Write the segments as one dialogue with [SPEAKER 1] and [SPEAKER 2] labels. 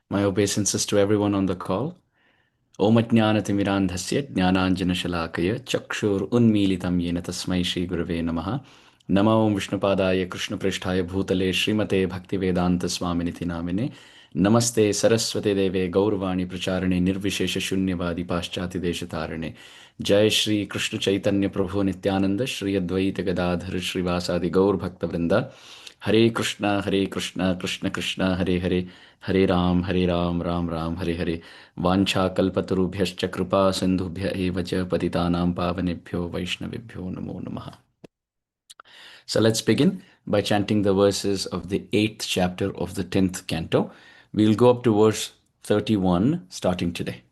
[SPEAKER 1] My obeisances to everyone on the call. Om Ajnanatimidandhasya Jnananjanashalakaya Chakshur Unmilitam Yena Tasmai Shri Gurave Namaha. Namo Om Vishnupadaya Krishna Pristhaya Bhutale Srimate Bhaktivedanta Swaminiti Namine. Namaste Saraswate Deve Gaurvani Pracharane Nirvishesha Shunyavadi Paschati Deshatarane. Jai Shri Krishna Chaitanya Prabhu Nityananda Shri Advaita Gadadhar Shri Vasadi Gaur Bhakta Vrinda. Hare Krishna, Krishna Krishna, Hare Hare, Hare Ram, Ram Ram, Hare Hare. Vancha kalpatarubhyascha kripa sindhubhya eva cha patitanam pavanebhyo vaishnavibhyo namo namaha. So let's begin by chanting the verses of the 8th chapter of the 10th canto. We'll go up to verse 31 starting today.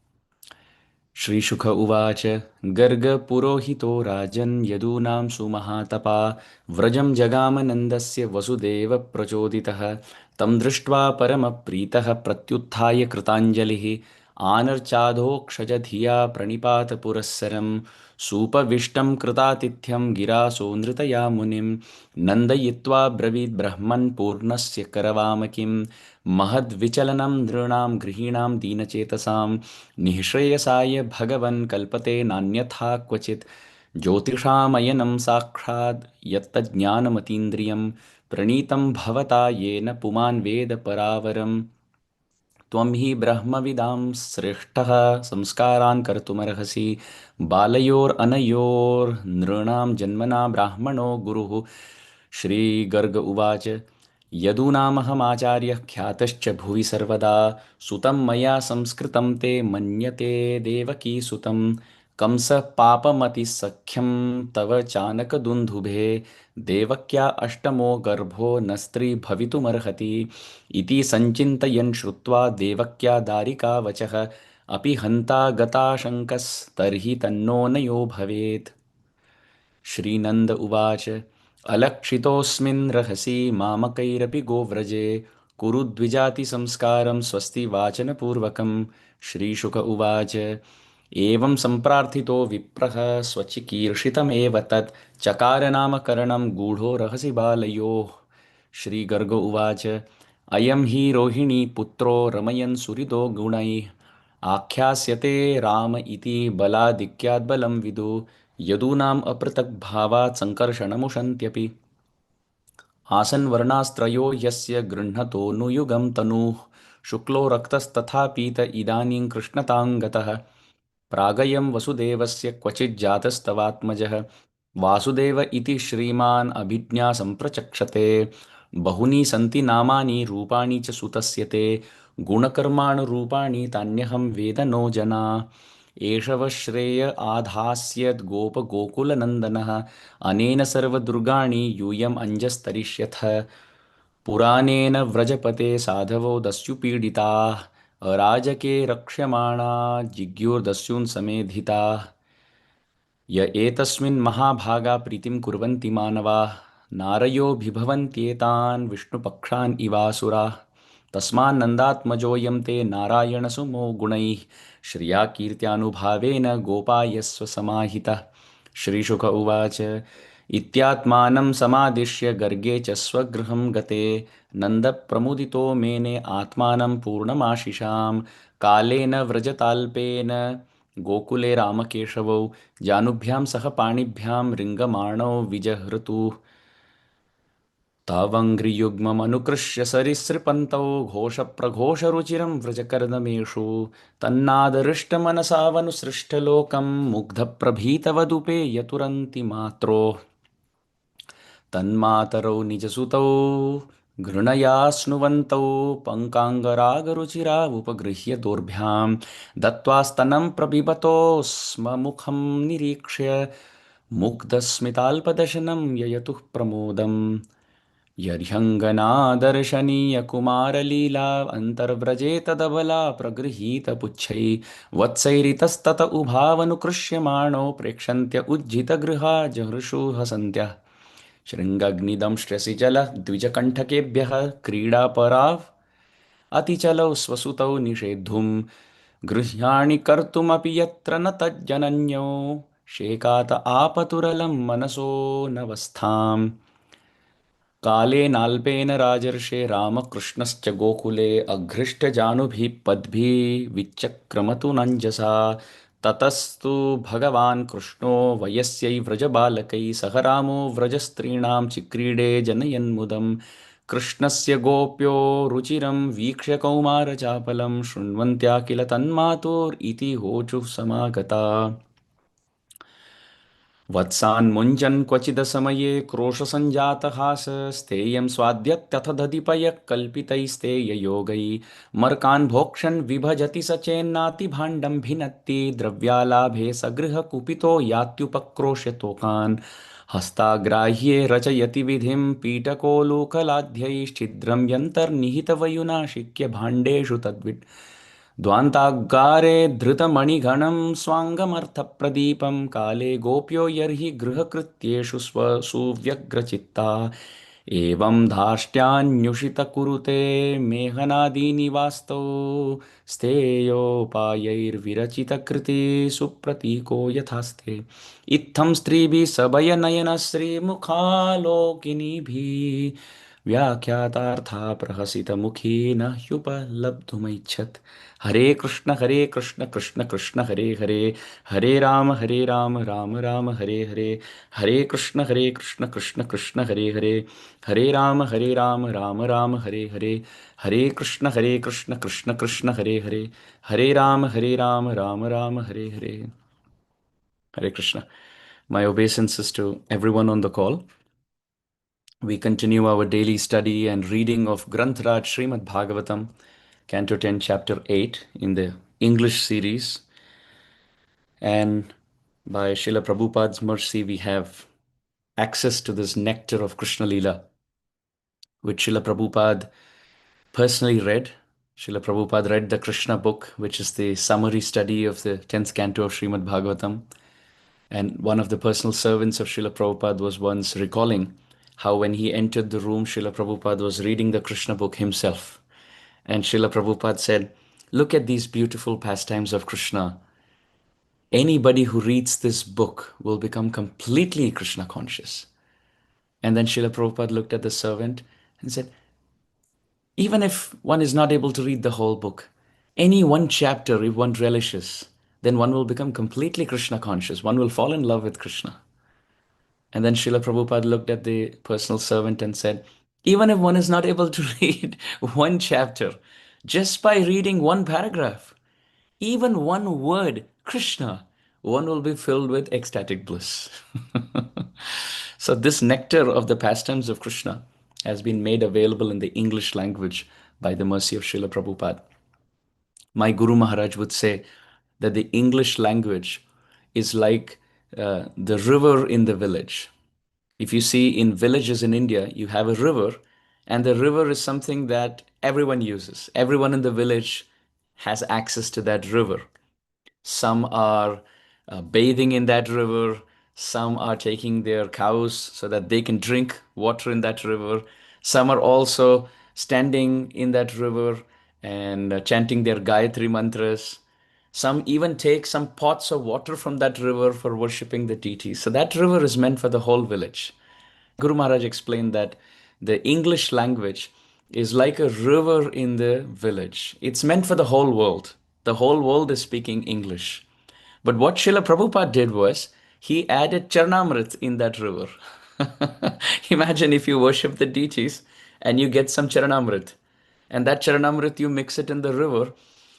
[SPEAKER 1] Shri Shukha Uvacha Garga Purohito Rajan Yadunam Sumahatapa Vrajam Jagamanandasya Vasudeva Prachoditaha Tam Drishtva Paramapritaha Pratyuthaya Kritanjalihi Anarchadhokshajadhiya Pranipata Purassaram Supavishtam Kritatithyam Giraso Nritaya Munim Nandayitva Bravid Brahman Purnasya Karavamakim Mahad Vichalanam Dhrunam Grihinam Dinachetasam निःश्रेयसाय भगवन् कल्पते नान्यथा क्वचित् ज्योतिषामयनं साक्षात् यत्तज्ज्ञानमतीन्द्रियं प्रणीतं भवता येन पुमान् वेद परावरम् त्वं हि ब्रह्मविदां श्रेष्ठः संस्कारान् कर्तुमर्हसि बालयोरनयोर्नृणां जन्मना ब्राह्मणो गुरुः श्रीगर्ग उवाच यदूनामहमाचार्यः ख्यातश्च भुवि सर्वदा सुतं मया संस्कृतं ते मन्यते देवकी सुतं कंसः पापमतिसख्यं तव चानकदुन्दुभे देवक्या अष्टमो गर्भो न स्त्री भवितुमर्हति इति सञ्चिन्तयन् श्रुत्वा देवक्या दारिका वचः अपि हन्ता गताशङ्कस्तर्हि तन्नो नयो भवेत् श्रीनन्द उवाच अलक्षितोऽस्मिन् रहसि मामकैरपि गोव्रजे कुरु द्विजातिसंस्कारं स्वस्ति वाचनपूर्वकं श्रीशुक उवाच एवं सम्प्रार्थितो विप्रः स्वचिकीर्षितमेव तत् चकारनामकरणं गूढो रहसि बालयोः श्रीगर्ग उवाच अयं हि रोहिणी पुत्रो रमयन् सुहृदो गुणैः आख्यास्यते राम इति बलादिक्याद्बलं विदु यदूनाम् अपृथग्भावात् सङ्कर्षणमुशन्त्यपि आसन् वर्णास्त्रयो यस्य गृह्णतोऽनुयुगं तनूः शुक्लो रक्तस्तथा पीत इदानीं कृष्णताङ्गतः प्रागयं वसुदेवस्य क्वचिज्जातस्तवात्मजः वासुदेव इति श्रीमान् अभिज्ञा सम्प्रचक्षते बहुनी सन्ति नामानि रूपाणि च सुतस्य ते गुणकर्माणुरूपाणि तान्यहं वेद नो जना एष वः श्रेय आधास्यद् गोपगोकुलनन्दनः अनेन सर्वदुर्गाणि यूयम् अञ्जस्तरिष्यथ पुराणेन व्रजपते साधवो दस्युपीडिताः अराजके रक्ष्यमाणा जिज्ञुर्दस्यून् समेधिताः य एतस्मिन् महाभागा प्रीतिं कुर्वन्ति मानवाः नारयोऽभिभवन्त्येतान् विष्णुपक्षान् इवासुराः तस्मान्नन्दात्मजोऽयं ते नारायणसुमो गुणैः श्रिया कीर्त्यानुभावेन गोपायस्व समाहितः श्रीशुक उवाच इत्यात्मानं समादिश्य गर्गे च स्वगृहं गते नन्दप्रमुदितो मेने आत्मानं पूर्णमाशिषां कालेन व्रजताल्पेन गोकुले रामकेशवौ जानुभ्यां सह पाणिभ्यां रिङ्गमाणौ विजहृतुः तावङ्घ्रियुग्ममनुकृष्य सरिसृपन्तौ घोषप्रघोषरुचिरं व्रजकर्दमेषु तन्नादृष्टमनसावनुसृष्टलोकं मुग्धप्रभीतवदुपे यतुरन्ति मात्रो तन्मातरौ निजसुतौ घृणया स्नुवन्तौ पङ्काङ्गरागरुचिरावुपगृह्य दोर्भ्यां दत्त्वा स्तनं प्रबिबतो स्म मुखं निरीक्ष्य मुग्धस्मिताल्पदशनं ययतुः प्रमोदम् यर्ह्यङ्गनादर्शनीयकुमारलीला अन्तर्व्रजे तदबला प्रगृहीतपुच्छै वत्सैरितस्तत उभावनुकृष्यमाणो प्रेक्षन्त्य उज्झितगृहा जहृषु हसन्त्यः शृङ्गग्निदंष्ट्र्यसि जलः द्विजकण्ठकेभ्यः क्रीडापराव अतिचलौ स्वसुतौ निषेद्धुं गृह्याणि कर्तुमपि यत्र न तज्जनन्यो शेकात आपतुरलं मनसो नवस्थाम् कालेनाल्पेन राजर्षे रामकृष्णश्च गोकुले अघ्रिष्टजानुभिः पद्भिः विचक्रमतु नञ्जसा ततस्तु भगवान् कृष्णो वयस्यै व्रजबालकैः सह रामो व्रजस्त्रीणां चिक्रीडे जनयन्मुदम् कृष्णस्य गोप्यो रुचिरं वीक्ष्य कौमारचापलं शृण्वन्त्या किल तन्मातुरिति होचुः समागता वत्सान्मुञ्चन् क्वचिदसमये क्रोशसञ्जातहासस्तेयं स्वाद्यत्यथ दधिपयः कल्पितैस्तेययोगैः मर्कान् भोक्षन् विभजति स चेन्नातिभाण्डं भिनत्ति द्रव्यालाभे सगृहकुपितो यात्युपक्रोश्यतोकान् हस्ताग्राह्ये रचयति विधिं पीठकोलूकलाध्यैश्छिद्रं यन्तर्निहितवयुनाशिक्य भाण्डेषु तद्विट् द्वान्तागारे धृतमणिगणं स्वाङ्गमर्थप्रदीपं काले गोप्यो यर्हि गृहकृत्येषु स्वसुव्यग्रचित्ता एवं धार्ष्ट्यान्युषितकुरुते मेघनादीनि वास्तौ स्थेयोपायैर्विरचितकृति सुप्रतीको यथास्ते इत्थं स्त्रीभिः सभयनयनश्रीमुखालोकिनीभिः व्याख्यातार्था प्रहसितमुखी न ह्युपलब्धुमैच्छत् हरे कृष्ण कृष्ण कृष्ण हरे हरे हरे राम राम राम हरे हरे हरे कृष्ण कृष्ण कृष्ण हरे राम राम राम हरे कृष्ण कृष्ण कृष्ण हरे Ram Ram Ram Hare Krishna. My obeisances to everyone on the call. We continue our daily study and reading of Granth Raj Srimad Bhagavatam, Canto 10, Chapter 8 in the English series. And by Srila Prabhupada's mercy, we have access to this nectar of Krishna Leela, which Srila Prabhupada personally read. Srila Prabhupada read the Krishna book, which is the summary study of the 10th canto of Srimad Bhagavatam. And one of the personal servants of Srila Prabhupada was once recalling how when he entered the room, Srila Prabhupada was reading the Krishna book himself. And Srila Prabhupada said, "Look at these beautiful pastimes of Krishna. Anybody who reads this book will become completely Krishna conscious." And then Srila Prabhupada looked at the servant and said, "Even if one is not able to read the whole book, any one chapter, if one relishes, then one will become completely Krishna conscious. One will fall in love with Krishna." And then Srila Prabhupada looked at the personal servant and said, "Even if one is not able to read one chapter, just by reading one paragraph, even one word, Krishna, one will be filled with ecstatic bliss." So, this nectar of the pastimes of Krishna has been made available in the English language by the mercy of Srila Prabhupada. My Guru Maharaj would say that the English language is like the river in the village. If you see in villages in India, you have a river, and the river is something that everyone uses. Everyone in the village has access to that river. Some are bathing in that river. Some are taking their cows so that they can drink water in that river. Some are also standing in that river and chanting their Gayatri mantras. Some even take some pots of water from that river for worshipping the deities. So that river is meant for the whole village. Guru Maharaj explained that the English language is like a river in the village. It's meant for the whole world. The whole world is speaking English. But what Srila Prabhupada did was he added Charnamrit in that river. Imagine if you worship the deities and you get some Charanamrit, and that Charanamrit you mix it in the river.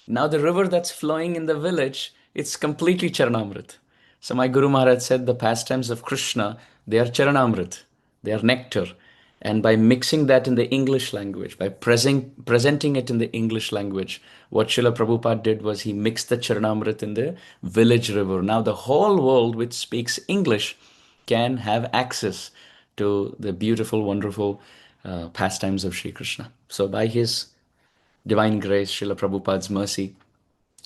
[SPEAKER 1] Now the river that's flowing in the village, it's completely Charanamrit. So my Guru Maharaj said the pastimes of Krishna, they are Charanamrit, they are nectar. And by mixing that in the English language, by presenting it in the English language, what Srila Prabhupada did was he mixed the Charanamrit in the village river. Now the whole world which speaks English can have access to the beautiful, wonderful pastimes of Sri Krishna. So by his divine grace, Srila Prabhupada's mercy,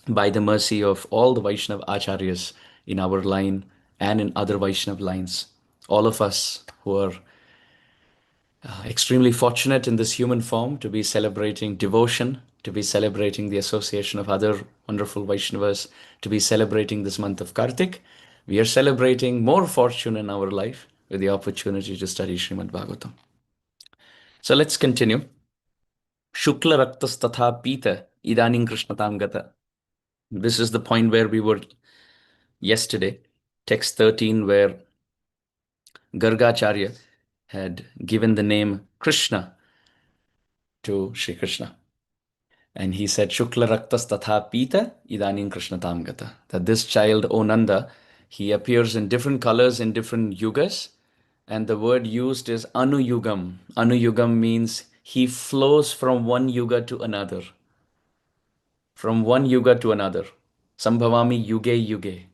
[SPEAKER 1] by the mercy of all the Vaishnav Acharyas in our line and in other Vaishnav lines, all of us who are extremely fortunate in this human form to be celebrating devotion, to be celebrating the association of other wonderful Vaishnavas, to be celebrating this month of Kartik. We are celebrating more fortune in our life with the opportunity to study Srimad Bhagavatam. So let's continue. Shukla raktas tatha pita idanim krishnatam gata. This is the point where we were yesterday, text 13, where Gargacharya had given the name Krishna to Sri Krishna. And he said, Shukla raktas tatha pita idanim krishnatam gata. That this child, O Nanda, he appears in different colors in different yugas. And the word used is anuyugam. Anuyugam means he flows from one yuga to another. From one yuga to another. Sambhavami yuge yuge.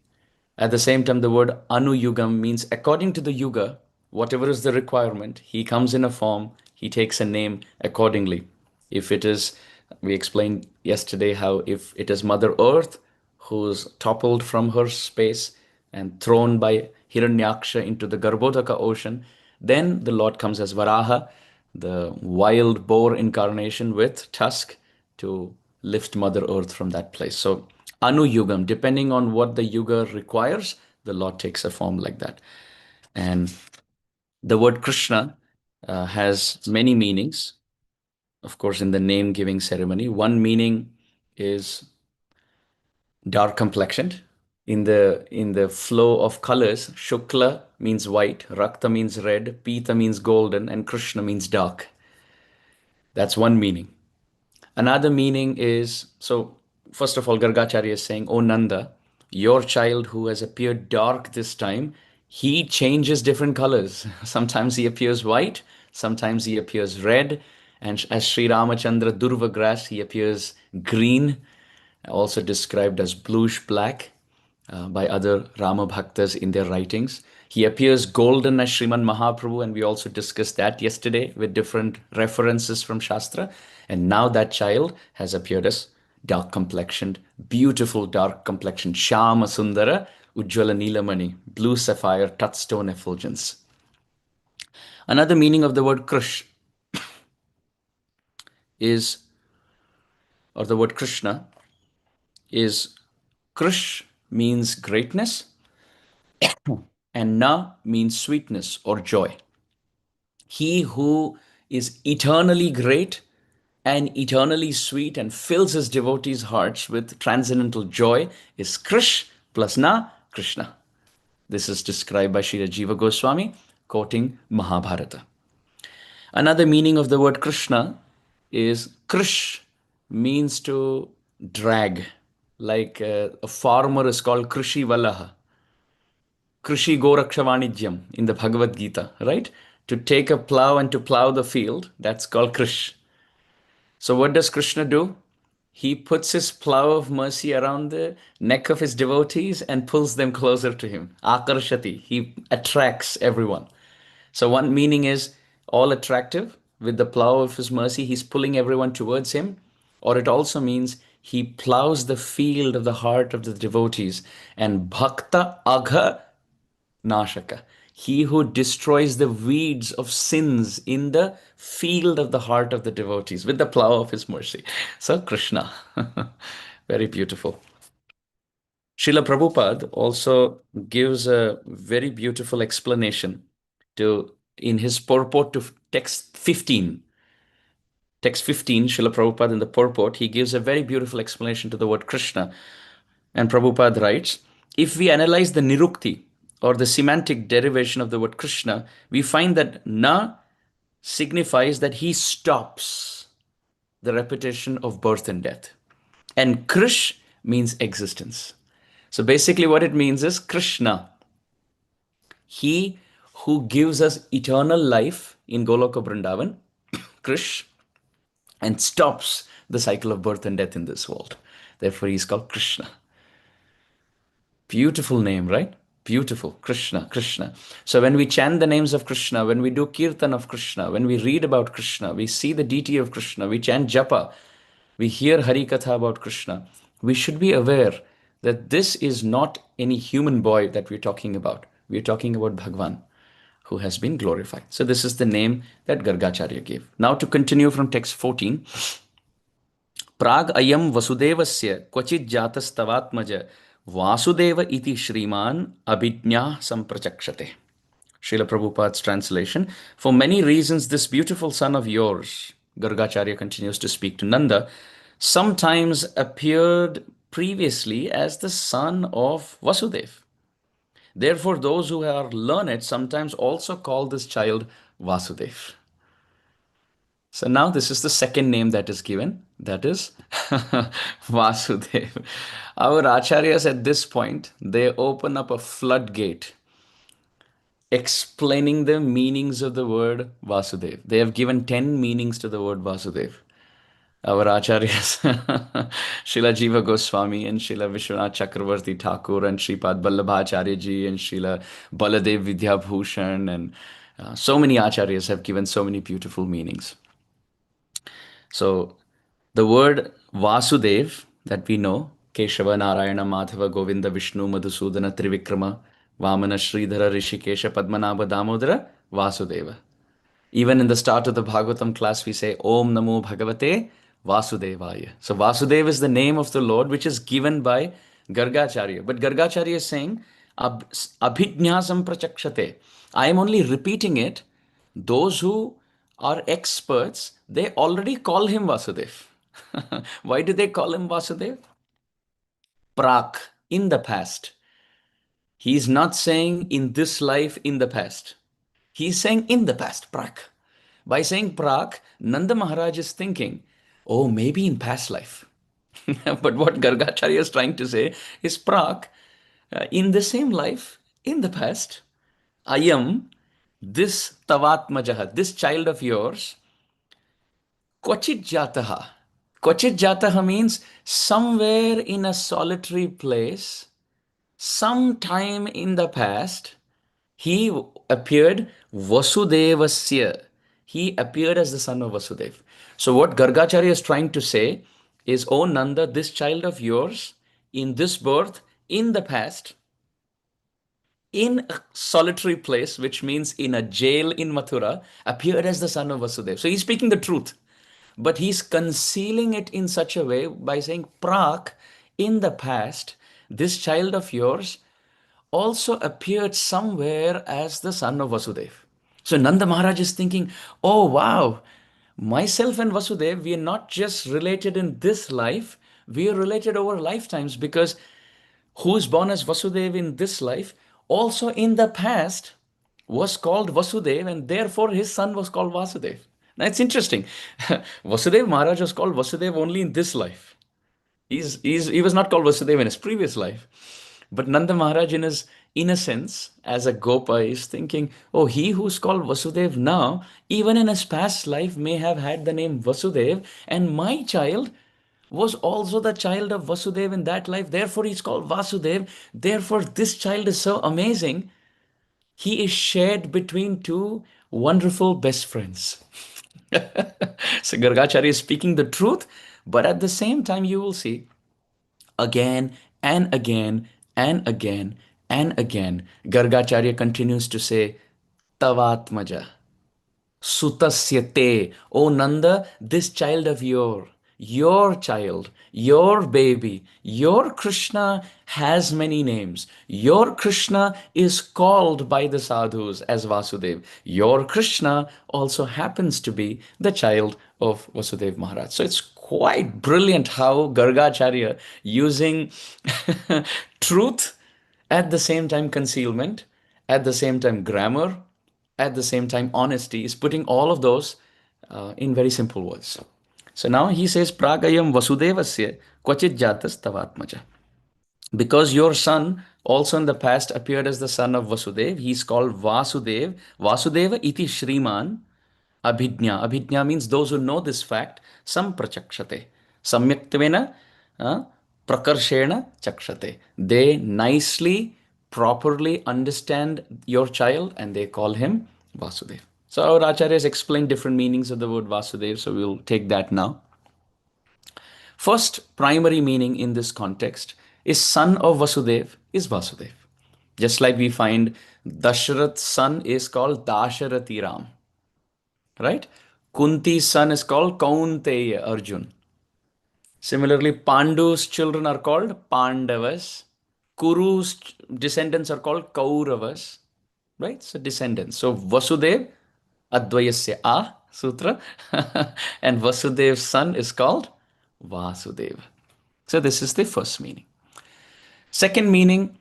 [SPEAKER 1] At the same time, the word anuyugam means according to the yuga, whatever is the requirement, he comes in a form, he takes a name accordingly. If it is, we explained yesterday how if it is Mother Earth who's toppled from her space and thrown by Hiranyaksha into the Garbhodaka ocean, then the Lord comes as Varaha, the wild boar incarnation with tusk to lift Mother Earth from that place. So Anuyugam, depending on what the yuga requires, the Lord takes a form like that. And the word Krishna has many meanings, of course, in the name giving ceremony. One meaning is dark complexioned. In the flow of colors, Shukla means white, Rakta means red, Pita means golden, and Krishna means dark. That's one meaning. Another meaning is, so first of all, Gargacharya is saying, "O Nanda, your child who has appeared dark this time, he changes different colors. Sometimes he appears white, sometimes he appears red, and as Sri Ramachandra Durva grass, he appears green, also described as bluish black by other Rama Bhaktas in their writings. He appears golden as Sriman Mahaprabhu, and we also discussed that yesterday with different references from Shastra. And now that child has appeared as dark complexioned, beautiful dark complexioned, Shama Sundara, Ujjvala Nilamani, blue sapphire, touchstone effulgence. Another meaning of the word Krish is, or the word Krishna is, Krish means greatness, and Na means sweetness or joy. He who is eternally great and eternally sweet and fills his devotees' hearts with transcendental joy is Krish plus Na, Krishna. This is described by Srila Jiva Goswami, quoting Mahabharata. Another meaning of the word Krishna is Krish means to drag, like a farmer is called Krishi Valaha. Krishi Gorakshavanijyam in the Bhagavad Gita, right? To take a plow and to plow the field, that's called Krish. So what does Krishna do? He puts his plow of mercy around the neck of his devotees and pulls them closer to him. Akarshati, he attracts everyone. So one meaning is all attractive. With the plow of his mercy, he's pulling everyone towards him. Or it also means he plows the field of the heart of the devotees. And bhakta agha Nashaka, he who destroys the weeds of sins in the field of the heart of the devotees with the plow of his mercy. So, Krishna, very beautiful. Srila Prabhupada also gives a very beautiful explanation in his purport to text 15. Text 15, Srila Prabhupada in the purport, he gives a very beautiful explanation to the word Krishna. And Prabhupada writes, if we analyze the nirukti or the semantic derivation of the word Krishna, we find that Na signifies that he stops the repetition of birth and death. And Krish means existence. So basically what it means is Krishna, he who gives us eternal life in Goloka Vrindavan, Krish, and stops the cycle of birth and death in this world. Therefore, he is called Krishna. Beautiful name, right? Beautiful. Krishna, Krishna. So when we chant the names of Krishna, when we do kirtan of Krishna, when we read about Krishna, we see the deity of Krishna, we chant japa, we hear Hari Katha about Krishna, we should be aware that this is not any human boy that we're talking about. We're talking about Bhagwan, who has been glorified. So this is the name that Gargacharya gave. Now to continue from text 14. Prag ayam vasudevasya kvachit jatastavatmaja Vāsudeva iti Shriman abhijñā samprachakshate. Srila Prabhupada's translation. For many reasons, this beautiful son of yours, Gargacharya continues to speak to Nanda, sometimes appeared previously as the son of Vasudeva. Therefore, those who are learned sometimes also call this child Vasudeva. So now this is the second name that is given, that is Vasudeva. Our acharyas at this point, they open up a floodgate explaining the meanings of the word Vasudev. They have given 10 meanings to the word Vasudev. Our acharyas, Srila Jiva Goswami and Srila Vishwanath Chakravarti Thakur and Sripad Vallabhacharya ji and Srila Baladev Vidyabhushan and so many acharyas have given so many beautiful meanings. So the word Vasudev that we know, Keshava, Narayana, Madhava, Govinda, Vishnu, Madhusudana, Trivikrama, Vamana, Sridhara, Rishikesha, Padmanabha, Damodara, Vasudeva. Even in the start of the Bhagavatam class, we say Om Namo Bhagavate Vasudevaya. So Vasudeva is the name of the Lord which is given by Gargacharya. But Gargacharya is saying Abhijñāsam Prachakshate. I am only repeating it. Those who are experts, they already call him Vasudev. Why do they call him Vasudev? Prak, in the past. He is not saying in this life, in the past. He is saying in the past, Prak. By saying Prak, Nanda Maharaj is thinking, oh, maybe in past life. But what Gargacharya is trying to say is Prak, in the same life, in the past, Ayam, this Tavatmajaha, this child of yours, Kvachit Jataha. Kvachit Jataha means somewhere in a solitary place, sometime in the past, he appeared Vasudevasya. He appeared as the son of Vasudeva. So what Gargacharya is trying to say is, oh Nanda, this child of yours, in this birth, in the past, in a solitary place, which means in a jail in Mathura, appeared as the son of Vasudeva. So he's speaking the truth, but he's concealing it in such a way by saying, Prak, in the past, this child of yours also appeared somewhere as the son of Vasudeva. So Nanda Maharaj is thinking, oh wow, myself and Vasudeva, we are not just related in this life, we are related over lifetimes, because who is born as Vasudeva in this life also in the past was called Vasudeva, and therefore his son was called Vasudeva. Now it's interesting. Vasudeva Maharaj was called Vasudeva only in this life. He was not called Vasudeva in his previous life. But Nanda Maharaj, in his innocence, as a Gopa, is thinking, oh, he who's called Vasudev now, even in his past life, may have had the name Vasudev, and my child was also the child of Vasudev in that life. Therefore, he's called Vasudev. Therefore, this child is so amazing. He is shared between two wonderful best friends. So Gargacharya is speaking the truth, but at the same time, you will see again and again and again and again, Gargacharya continues to say, Tavatmaja, Sutasya te, O Nanda, this child of your child, your baby, your Krishna has many names. Your Krishna is called by the sadhus as Vasudev. Your Krishna also happens to be the child of Vasudev Maharaj. So it's quite brilliant how Gargacharya, using truth, at the same time concealment, at the same time grammar, at the same time honesty, is putting all of those in very simple words. So now he says, Pragayam Vasudevasya Kvachit Jatas Tavatmaja. Because your son also in the past appeared as the son of Vasudev, he is called Vasudev. Vasudeva iti Shriman Abhijñā. Abhijñā means those who know this fact, samprachakshate. Samyaktavena prakarshena chakshate. They nicely, properly understand your child and they call him Vasudev. So our acharyas explain different meanings of the word Vasudev, so we'll take that now. First primary meaning in this context is son of Vasudev is Vasudev. Just like we find Dasharath's son is called Dasharati Ram. Right? Kunti's son is called Kaunteya Arjun. Similarly, Pandu's children are called Pandavas. Kuru's descendants are called Kauravas. right? So descendants. So Vasudev, Advayasya A Sutra, and Vasudev's son is called Vasudeva. So this is the first meaning. Second meaning,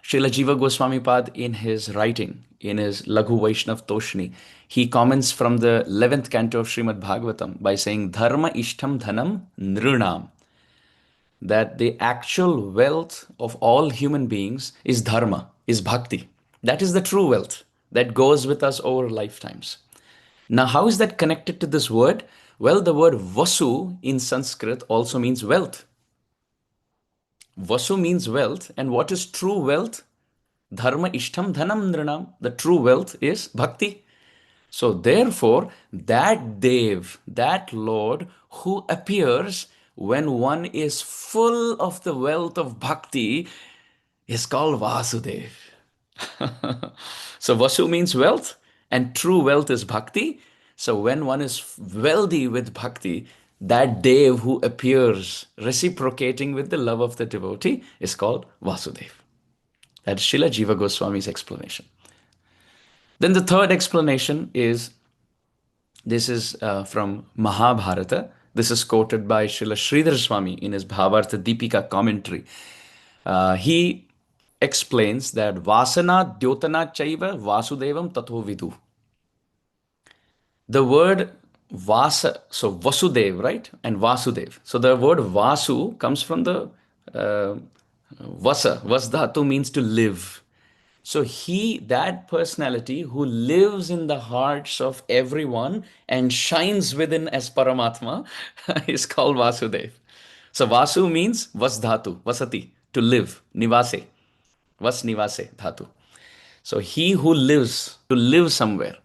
[SPEAKER 1] Srila Jiva Goswami Pad in his writing, in his Laghu Vaishnav Toshni, he comments from the 11th canto of Srimad Bhagavatam by saying, Dharma ishtam dhanam nrunam, that the actual wealth of all human beings is dharma, is bhakti. That is the true wealth that goes with us over lifetimes. Now, how is that connected to this word? Well, the word vasu in Sanskrit also means wealth. Vasu means wealth, and what is true wealth? Dharma ishtam dhanam nrinam. The true wealth is bhakti. So therefore, that Dev, that Lord who appears when one is full of the wealth of bhakti is called Vasudev. So Vasu means wealth, and true wealth is bhakti. So when one is wealthy with bhakti, that Dev who appears reciprocating with the love of the devotee is called Vasudev. That's Srila Jiva Goswami's explanation. Then the third explanation is, this is from Mahabharata. This is quoted by Srila Sridhar Swami in his Bhavartha Deepika commentary. He explains that Vasana Dyotana Chaiva Vasudevam Tato Vidu. The word Vasa, so Vasudev, right? And Vasudev. So the word Vasu comes from the Vasa. Vasdhatu means to live. So he, that personality who lives in the hearts of everyone and shines within as Paramatma is called Vasudev. So Vasu means Vasdhatu, Vasati, to live, Nivase, Vas Nivase, Dhatu. So he who lives, to live somewhere.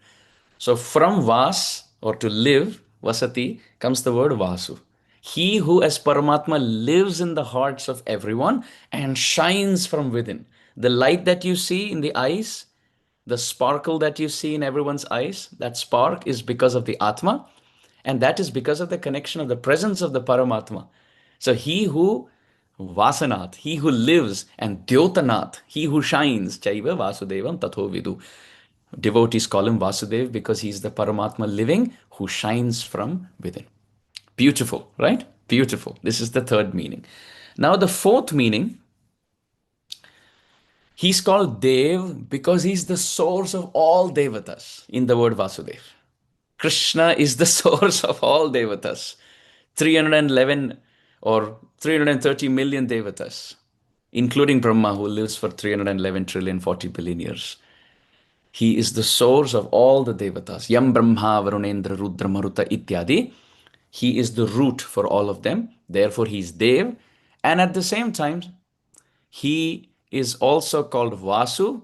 [SPEAKER 1] So from Vas, or to live, Vasati, comes the word Vasu. He who as Paramatma lives in the hearts of everyone and shines from within. The light that you see in the eyes, the sparkle that you see in everyone's eyes, that spark is because of the Atma, and that is because of the connection of the presence of the Paramatma. So he who Vasanath, he who lives, and Dyotanath, he who shines, Chaiva Vasudevam Tato Vidu. Devotees call him Vasudev because he's the Paramatma living who shines from within. Beautiful, right? Beautiful. This is the third meaning. Now the fourth meaning, he's called Dev because he's the source of all Devatas in the word Vasudev. Krishna is the source of all Devatas. 311 or 330 million Devatas, including Brahma, who lives for 311 trillion 40 billion years. He is the source of all the Devatas. Yam Brahma Varunendra Rudra Maruta Ityadi. He is the root for all of them. Therefore, he is Dev. And at the same time, he is also called Vasu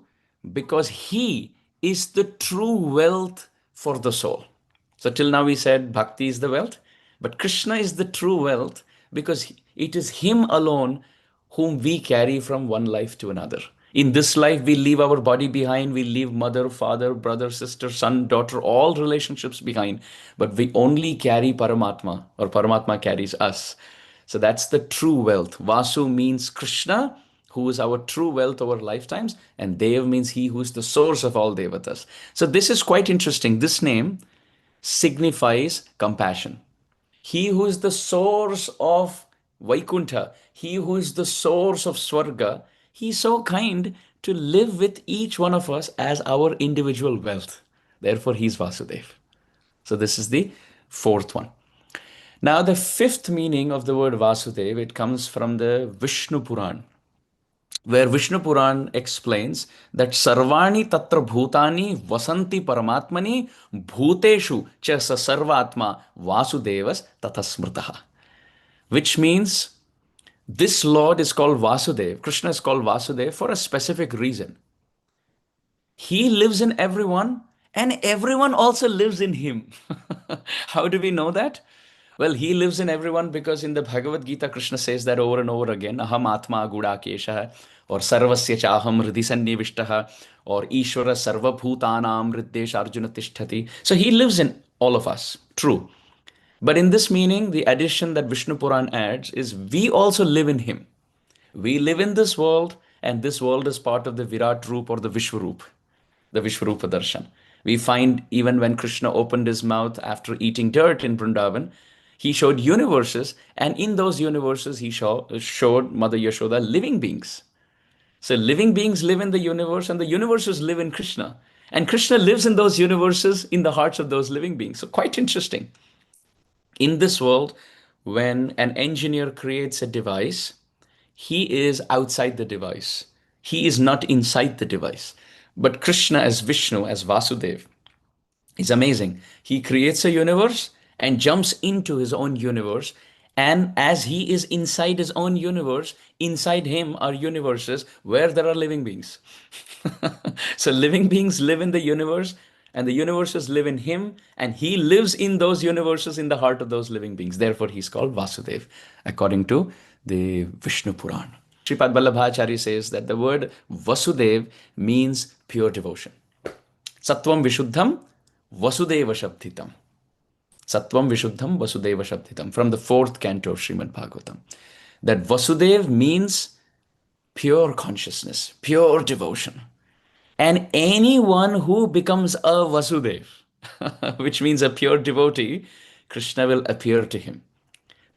[SPEAKER 1] because he is the true wealth for the soul. So till now we said Bhakti is the wealth, but Krishna is the true wealth because it is him alone whom we carry from one life to another. In this life, we leave our body behind. We leave mother, father, brother, sister, son, daughter, all relationships behind. But we only carry Paramatma, or Paramatma carries us. So that's the true wealth. Vasu means Krishna, who is our true wealth over lifetimes. And Dev means he who is the source of all Devatas. So this is quite interesting. This name signifies compassion. He who is the source of Vaikuntha, he who is the source of Swarga, he's so kind to live with each one of us as our individual wealth. Therefore, he's Vasudev. So this is the fourth one. Now, the fifth meaning of the word Vasudev, it comes from the Vishnu Puran, where Vishnu Puran explains that Sarvani Tatra Bhutani Vasanti Paramatmani Bhuteshu Cha Sa Sarvatma Vasudevas Tathasmrtaha. Which means this Lord is called Vasudev. Krishna is called Vasudev for a specific reason. He lives in everyone and everyone also lives in him. How do we know that? Well, he lives in everyone because in the Bhagavad Gita, Krishna says that over and over again, Aham Atma Gudakesha, or Sarvasya Chaham Hridhi Sannivishtaha, or Ishvara Sarva Bhutanam Riddesh Arjuna Tishtati. So he lives in all of us. True. But in this meaning, the addition that Vishnu Puran adds is we also live in him. We live in this world, and this world is part of the Virat Roop or the Vishwaroop. the Vishvarupa Darshan. We find even when Krishna opened his mouth after eating dirt in Vrindavan, he showed universes, and in those universes, he showed Mother Yashoda living beings. So living beings live in the universe, and the universes live in Krishna. And Krishna lives in those universes in the hearts of those living beings. So quite interesting. In this world, when an engineer creates a device, he is outside the device. He is not inside the device. But Krishna as Vishnu, as Vāsudeva, is amazing. He creates a universe and jumps into his own universe. And as he is inside his own universe, inside him are universes where there are living beings. So living beings live in the universe, and the universes live in him, and he lives in those universes in the heart of those living beings. Therefore, he's called Vasudev, according to the Vishnu Puran. Sripad Vallabhacharya says that the word Vasudev means pure devotion. Sattvam Vishuddham Vasudeva Shabdhitam. Sattvam Vishuddham Vasudeva Shabdhitam. From the fourth canto of Srimad Bhagavatam. That Vasudev means pure consciousness, pure devotion. And anyone who becomes a Vasudev, which means a pure devotee, Krishna will appear to him.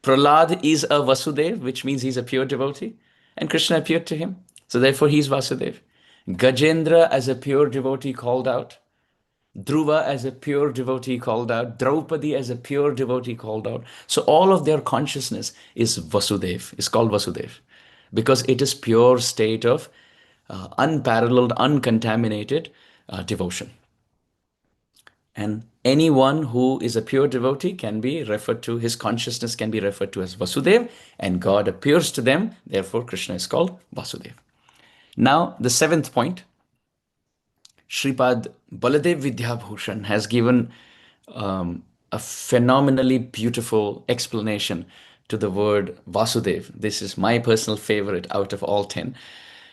[SPEAKER 1] Prahlad is a Vasudev, which means he's a pure devotee, and Krishna appeared to him. So therefore he's Vasudev. Gajendra as a pure devotee called out. Dhruva as a pure devotee called out. Draupadi as a pure devotee called out. So all of their consciousness is Vasudev, is called Vasudev, because it is pure state of unparalleled, uncontaminated devotion. And anyone who is a pure devotee can be referred to, his consciousness can be referred to as Vasudev, and God appears to them. Therefore, Krishna is called Vasudev. Now, the seventh point, Sripad Baladev Vidyabhushan has given a phenomenally beautiful explanation to the word Vasudev. This is my personal favorite out of all 10.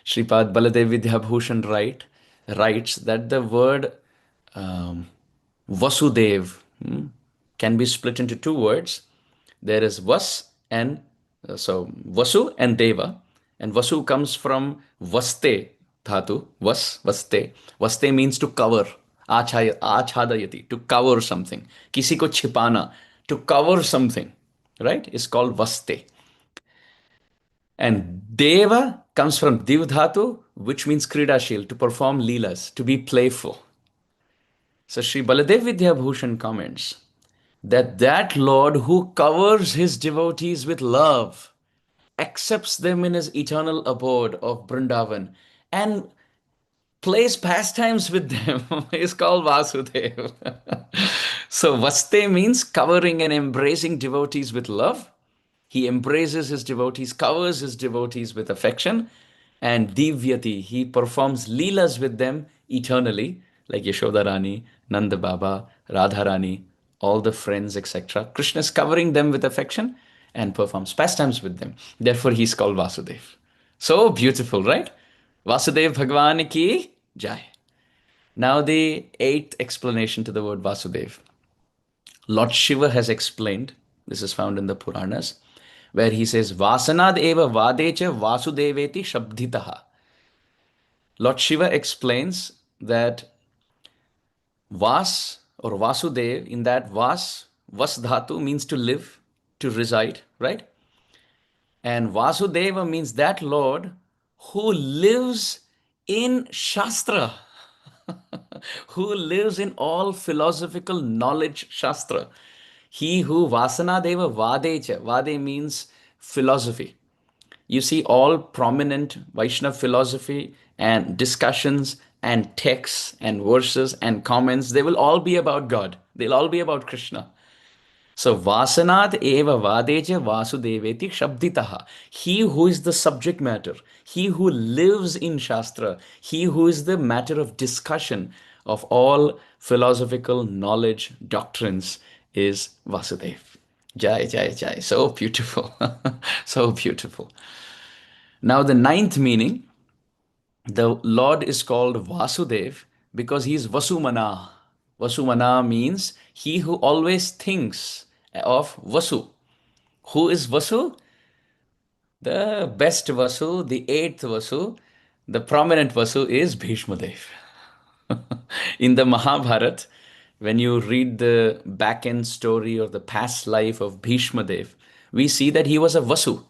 [SPEAKER 1] Sripad Baladev Vidyabhushan writes that the word Vasudev can be split into two words. There is Vas and so Vasu and Deva. And Vasu comes from Vaste dhatu, Vaste. Vaste means to cover. Achadayati, to cover something. Kisi ko chipana, to cover something, right? Is called Vaste. And Deva comes from Div dhatu, which means Kridashil, to perform leelas, to be playful. So Sri Baladev Vidyabhushan comments that Lord who covers his devotees with love, accepts them in his eternal abode of Vrindavan, and plays pastimes with them is called Vāsudeva. So Vaste means covering and embracing devotees with love. He embraces his devotees, covers his devotees with affection, and Divyati, he performs leelas with them eternally, like Yashoda Rani, Nanda Baba, Radha Rani, all the friends, etc. Krishna is covering them with affection and performs pastimes with them. Therefore, he is called Vāsudeva. So beautiful, right? Vāsudeva Bhagwan ki jai. Now the eighth explanation to the word Vāsudeva. Lord Shiva has explained, this is found in the Puranas, where he says, Vasanad eva vadecha Vasudeveti shabdhitaha. Lord Shiva explains that Vas or Vasudev, in that Vas dhatu means to live, to reside, right? And Vasudeva means that Lord who lives in Shastra, who lives in all philosophical knowledge Shastra. He who Vasanadeva Vadecha, Vade means philosophy. You see all prominent Vaishnava philosophy and discussions and texts and verses and comments, they will all be about God. They'll all be about Krishna. So Vasanad eva Vadeja Vasudeveti Shabditaha. He who is the subject matter, he who lives in Shastra, he who is the matter of discussion of all philosophical knowledge doctrines is Vasudev. Jai, Jai, Jai. So beautiful. So beautiful. Now the ninth meaning, the Lord is called Vasudev because he is Vasumana. Vasumana means he who always thinks of Vasu. Who is Vasu? The best Vasu, the eighth Vasu, the prominent Vasu is Bhishmadev. In the Mahabharata, when you read the back end story or the past life of Bhishma Dev, we see that he was a Vasu.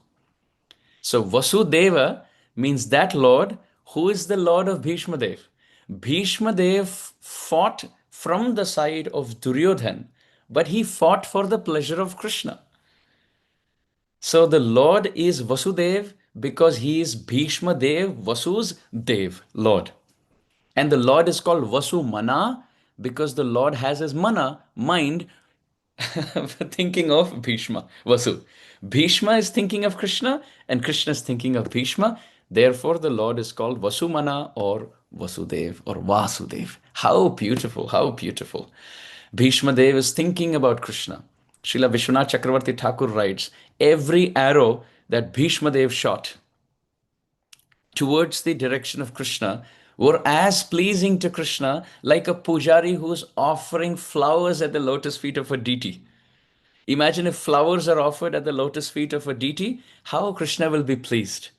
[SPEAKER 1] So Vasudeva means that Lord who is the Lord of Bhishma Dev. Bhishma Dev fought from the side of Duryodhan, but he fought for the pleasure of Krishna. So the Lord is Vasudev because he is Bhishma Dev, Vasu's Dev, Lord. And the Lord is called Vasu Mana because the Lord has his mana, mind, thinking of Bhishma, Vasu. Bhishma is thinking of Krishna and Krishna is thinking of Bhishma. Therefore, the Lord is called Vasumana or Vasudev or Vasudev. How beautiful, how beautiful. Bhishma Dev is thinking about Krishna. Srila Vishwanath Chakravarti Thakur writes, every arrow that Bhishma Dev shot towards the direction of Krishna were as pleasing to Krishna like a pujari who's offering flowers at the lotus feet of a deity. Imagine if flowers are offered at the lotus feet of a deity, how Krishna will be pleased.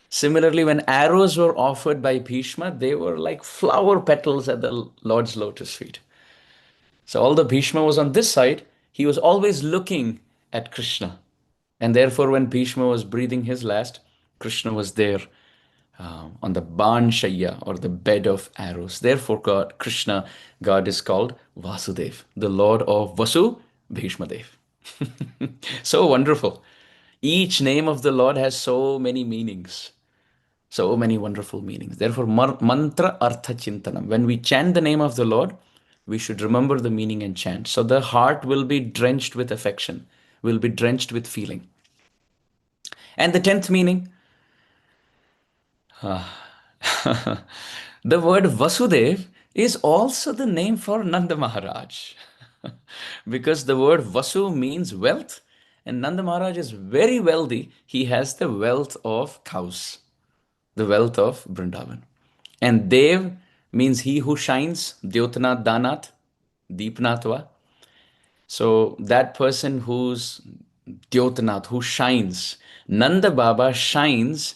[SPEAKER 1] Similarly, when arrows were offered by Bhishma, they were like flower petals at the Lord's lotus feet. So although Bhishma was on this side, he was always looking at Krishna. And therefore, when Bhishma was breathing his last, Krishna was there on the Ban Shaya or the bed of arrows. Therefore, God, Krishna, God is called Vasudev, the Lord of Vasu, Bhishma Dev. So wonderful. Each name of the Lord has so many meanings, so many wonderful meanings. Therefore, mantra artha chintanam. When we chant the name of the Lord, we should remember the meaning and chant. So the heart will be drenched with affection, will be drenched with feeling. And the 10th meaning, the word Vasudev is also the name for Nanda Maharaj. Because the word Vasu means wealth, and Nanda Maharaj is very wealthy. He has the wealth of cows, the wealth of Vrindavan. And Dev means he who shines, Dyotanath Danat, Deepnatva. So that person who's Dyotanath, who shines, Nanda Baba shines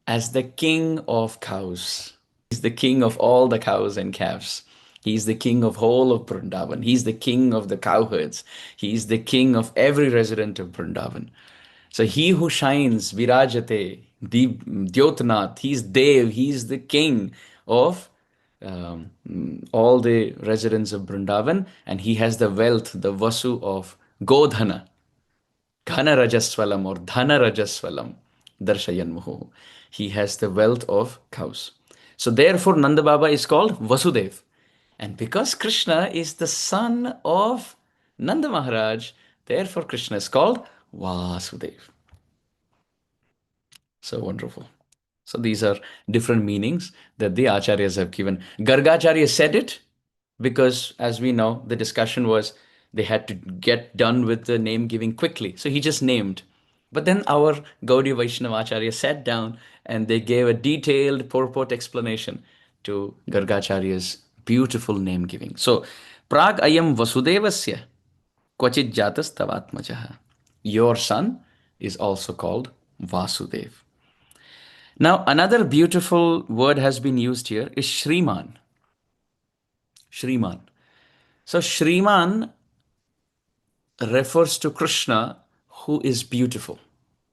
[SPEAKER 1] as the king of cows. He's the king of all the cows and calves. He's the king of whole of Vrindavan. He's the king of the cowherds. He's the king of every resident of Vrindavan. So he who shines, Virajate, Dyotanath, he's Dev, he's the king of all the residents of Vrindavan, and he has the wealth, the Vasu of Godhana. Ghana Rajaswalam or Dhana Rajaswalam Darshayan Muhu. He has the wealth of cows. So therefore Nanda Baba is called Vasudev. And because Krishna is the son of Nanda Maharaj, therefore Krishna is called Vasudev. So wonderful. So these are different meanings that the Acharyas have given. Gargacharya said it because, as we know, the discussion was they had to get done with the name giving quickly. So he just named. But then our Gaudiya Vaishnava Acharya sat down and they gave a detailed purport explanation to Gargacharya's beautiful name giving. So, Prag ayam Vasudevasya kvachit jatas tavatmajaha. Your son is also called Vasudev. Now, another beautiful word has been used here is Shriman. Shriman. So, Shriman refers to Krishna who is beautiful.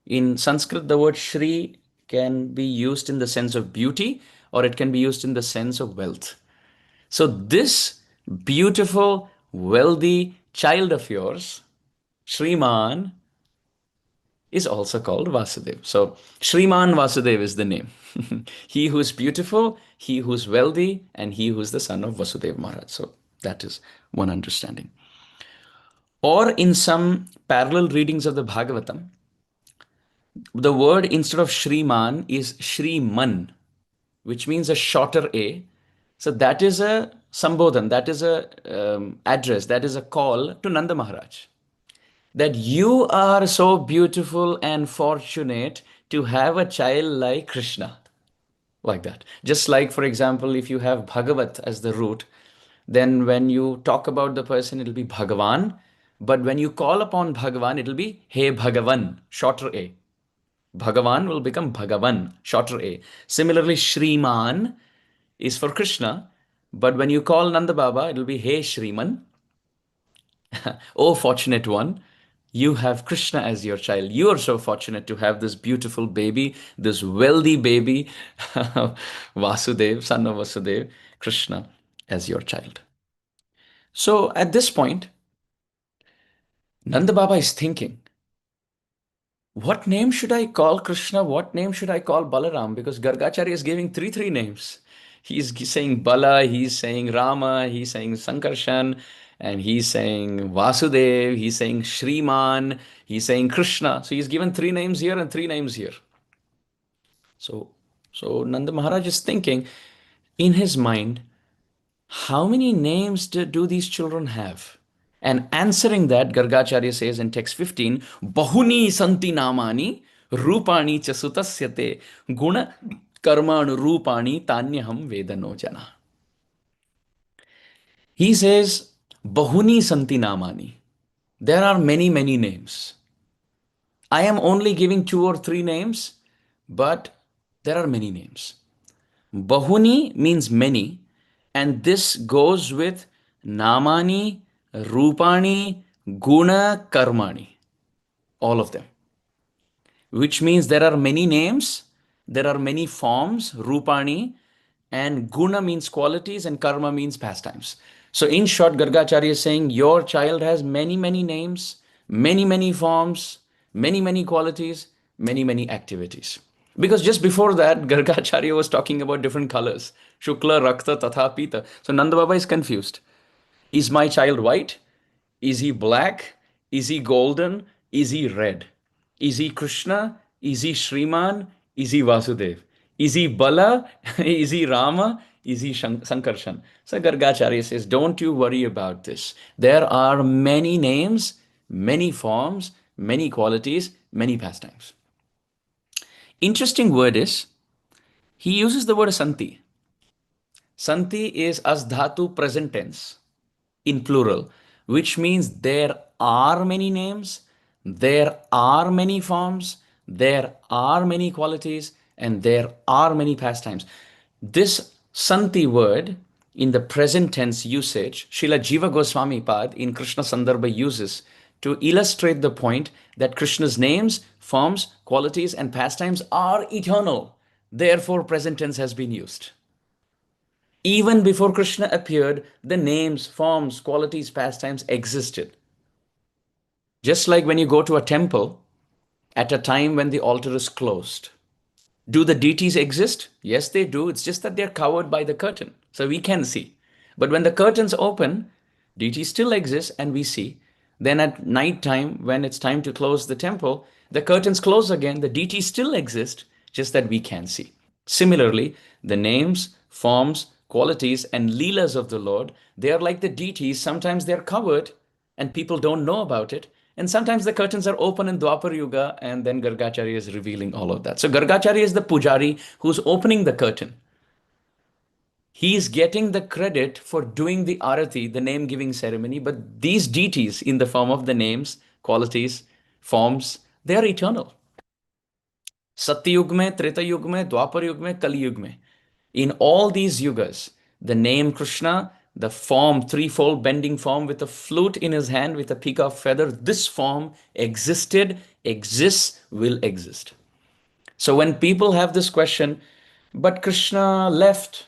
[SPEAKER 1] In Sanskrit, the word Shri can be used in the sense of beauty or it can be used in the sense of wealth. So, this beautiful, wealthy child of yours, Shriman, is also called Vasudev. So, Shriman Vasudev is the name. He who is beautiful, he who is wealthy, and he who is the son of Vasudeva Maharaj. So, that is one understanding. Or in some parallel readings of the Bhagavatam, the word instead of Shriman is Shriman, which means a shorter A. So that is a Sambodhan, that is a address, that is a call to Nanda Maharaj. That you are so beautiful and fortunate to have a child like Krishna. Like that. Just like, for example, if you have Bhagavat as the root, then when you talk about the person, it'll be Bhagavan. But when you call upon Bhagavan, it'll be Hey Bhagavan, shorter A. Bhagavan will become Bhagavan, shorter A. Similarly, Shriman is for Krishna, But when you call Nanda Baba, it'll be Hey Shriman. Oh, fortunate one. You have Krishna as your child. You are so fortunate to have this beautiful baby, this wealthy baby, Vāsudeva, son of Vāsudeva, Krishna, as your child. So at this point, Nanda Baba is thinking, what name should I call Krishna? What name should I call Balaram? Because Gargacharya is giving three names. He's saying Bala, he's saying Rama, he's saying Sankarshan, and he's saying Vasudev, he's saying Shriman, he's saying Krishna. So he's given three names here and three names here. So, so Nanda Maharaj is thinking in his mind, how many names do these children have? And answering that, Gargacharya says in text 15, Bahuni santi namani rupani cha sutasyate guna karmanu rupani tanyaham vedano jana. He says, Bahuni santi namani. There are many names. I am only giving two or three names, but there are many names. Bahuni means many, and this goes with Namani, Rupani, Guna, Karmani, all of them, which means there are many names, there are many forms, Rupani, and Guna means qualities, and Karma means pastimes. So, in short, Gargacharya is saying your child has many names, many forms, many qualities, many activities. Because just before that, Gargacharya was talking about different colors Shukla, Rakta, Tatha, Pita. So, Nanda Baba is confused. Is my child white? Is he black? Is he golden? Is he red? Is he Krishna? Is he Shriman? Is he Vasudev? Is he Bala? Is he Rama? Is he Sankarshan? So Gargacharya says, don't you worry about this. There are many names, many forms, many qualities, many pastimes. Interesting word is, he uses the word Santi. Santi is as dhatu present tense in plural, which means there are many names, there are many forms, there are many qualities, and there are many pastimes. This Santi word in the present tense usage, Srila Jiva Goswami Pad in Krishna Sandarbha uses to illustrate the point that Krishna's names, forms, qualities, and pastimes are eternal. Therefore, present tense has been used. Even before Krishna appeared, the names, forms, qualities, pastimes existed. Just like when you go to a temple at a time when the altar is closed. Do the deities exist? Yes, they do. It's just that they're covered by the curtain, so we can see. But when the curtains open, deities still exist and we see. Then at night time, when it's time to close the temple, the curtains close again, the deities still exist, just that we can see. Similarly, the names, forms, qualities, and leelas of the Lord, they are like the deities. Sometimes they're covered and people don't know about it. And sometimes the curtains are open in Dwapar Yuga, and then Gargacharya is revealing all of that. So Gargacharya is the pujari who's opening the curtain. He's getting the credit for doing the arati, the name giving ceremony, but these deities in the form of the names, qualities, forms, they are eternal. Satyug mein, Treta Yug mein, Dwapar Yug mein, Kali Yug mein. In all these yugas, the name Krishna, the form, threefold bending form with a flute in his hand with a peacock feather, this form existed, exists, will exist. So when people have this question, but Krishna left,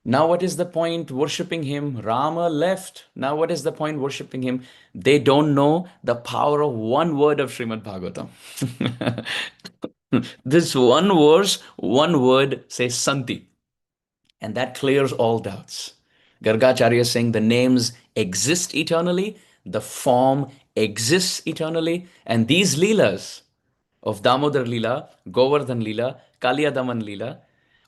[SPEAKER 1] now what is the point worshipping him? Rama left, now what is the point worshipping him? They don't know the power of one word of Srimad Bhagavatam. This one verse, one word says Santi. And that clears all doubts. Gargacharya is saying the names exist eternally, the form exists eternally, and these leelas of Damodar Leela, Govardhan Leela, Kaliyadaman Leela,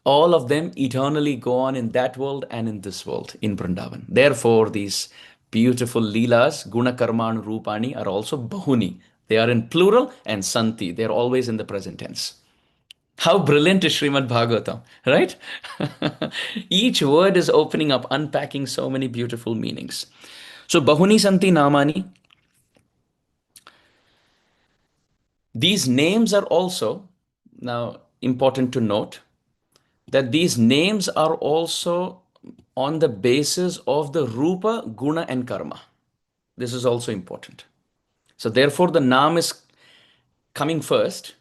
[SPEAKER 1] all of them eternally go on in that world and in this world, in Vrindavan. Therefore, these beautiful leelas, Guna Karman Rupani, are also Bahuni. They are in plural and Santi. They are always in the present tense. How brilliant is Srimad Bhagavatam, right? Each word is opening up, unpacking so many beautiful meanings. So, Bahuni Santi Namani, these names are also, now important to note, that these names are also on the basis of the rupa, guna, and karma. This is also important. So therefore, the naam is coming first,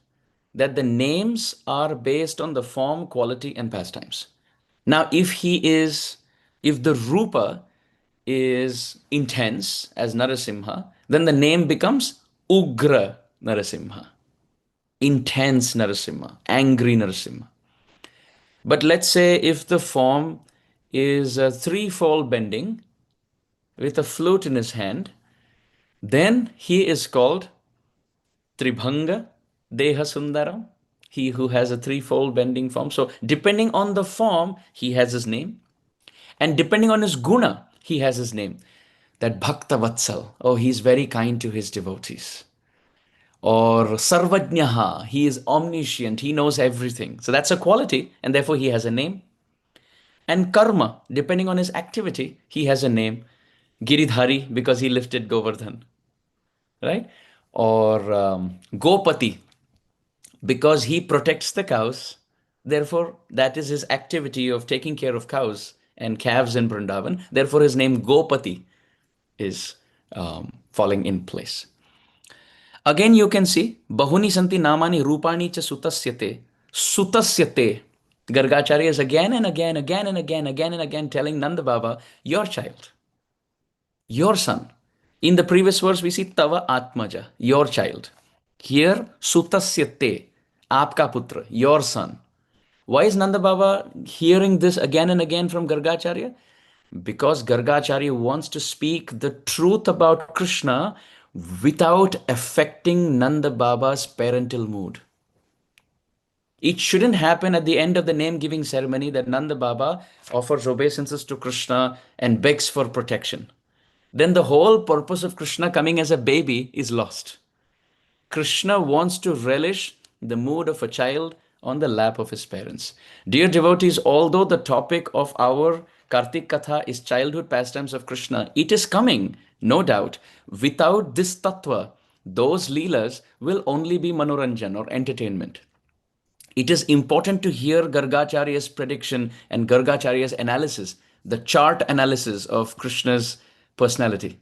[SPEAKER 1] that the names are based on the form, quality, and pastimes. Now, if the rupa is intense as Narasimha, then the name becomes Ugra Narasimha, intense Narasimha, angry Narasimha. But let's say if the form is a threefold bending with a flute in his hand, then he is called Tribhanga Deha Sundaram, he who has a threefold bending form. So, depending on the form, he has his name, and depending on his guna, he has his name. That Bhakta Vatsal, oh, he's very kind to his devotees. Or Sarvajnaha, he is omniscient, he knows everything. So, that's a quality, and therefore he has a name. And karma, depending on his activity, he has a name. Giridhari, because he lifted Govardhan, right? Or Gopati, because he protects the cows. Therefore, that is his activity of taking care of cows and calves in Vrindavan. Therefore, his name Gopati is falling in place. Again, you can see Bahuni Santi Namani Rupani cha Sutasyate. Sutasyate. Gargacharya is again and again, again and again, again and again telling Nanda Baba, your child, your son. In the previous verse, we see Tava Atmaja, your child. Here, Sutasyate, Aapka Putra, your son. Why is Nanda Baba hearing this again and again from Gargacharya? Because Gargacharya wants to speak the truth about Krishna without affecting Nanda Baba's parental mood. It shouldn't happen at the end of the name giving ceremony that Nanda Baba offers obeisances to Krishna and begs for protection. Then the whole purpose of Krishna coming as a baby is lost. Krishna wants to relish the mood of a child on the lap of his parents. Dear devotees, although the topic of our Kartik Katha is childhood pastimes of Krishna, it is coming, no doubt. Without this tattva, those leelas will only be manoranjan or entertainment. It is important to hear Gargacharya's prediction and Gargacharya's analysis, the chart analysis of Krishna's personality.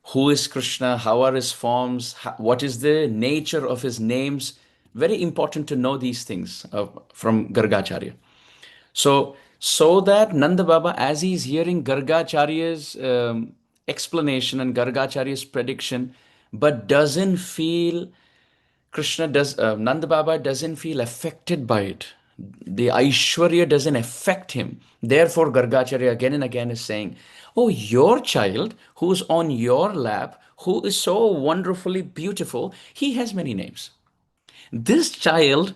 [SPEAKER 1] Who is Krishna? How are his forms? What is the nature of his names? Very important to know these things from Gargacharya. So that Nanda Baba, as he's hearing Gargacharya's explanation and Gargacharya's prediction, but doesn't feel Nanda Baba doesn't feel affected by it. The Aishwarya doesn't affect him. Therefore, Gargacharya again and again is saying, oh, your child who's on your lap, who is so wonderfully beautiful, he has many names. This child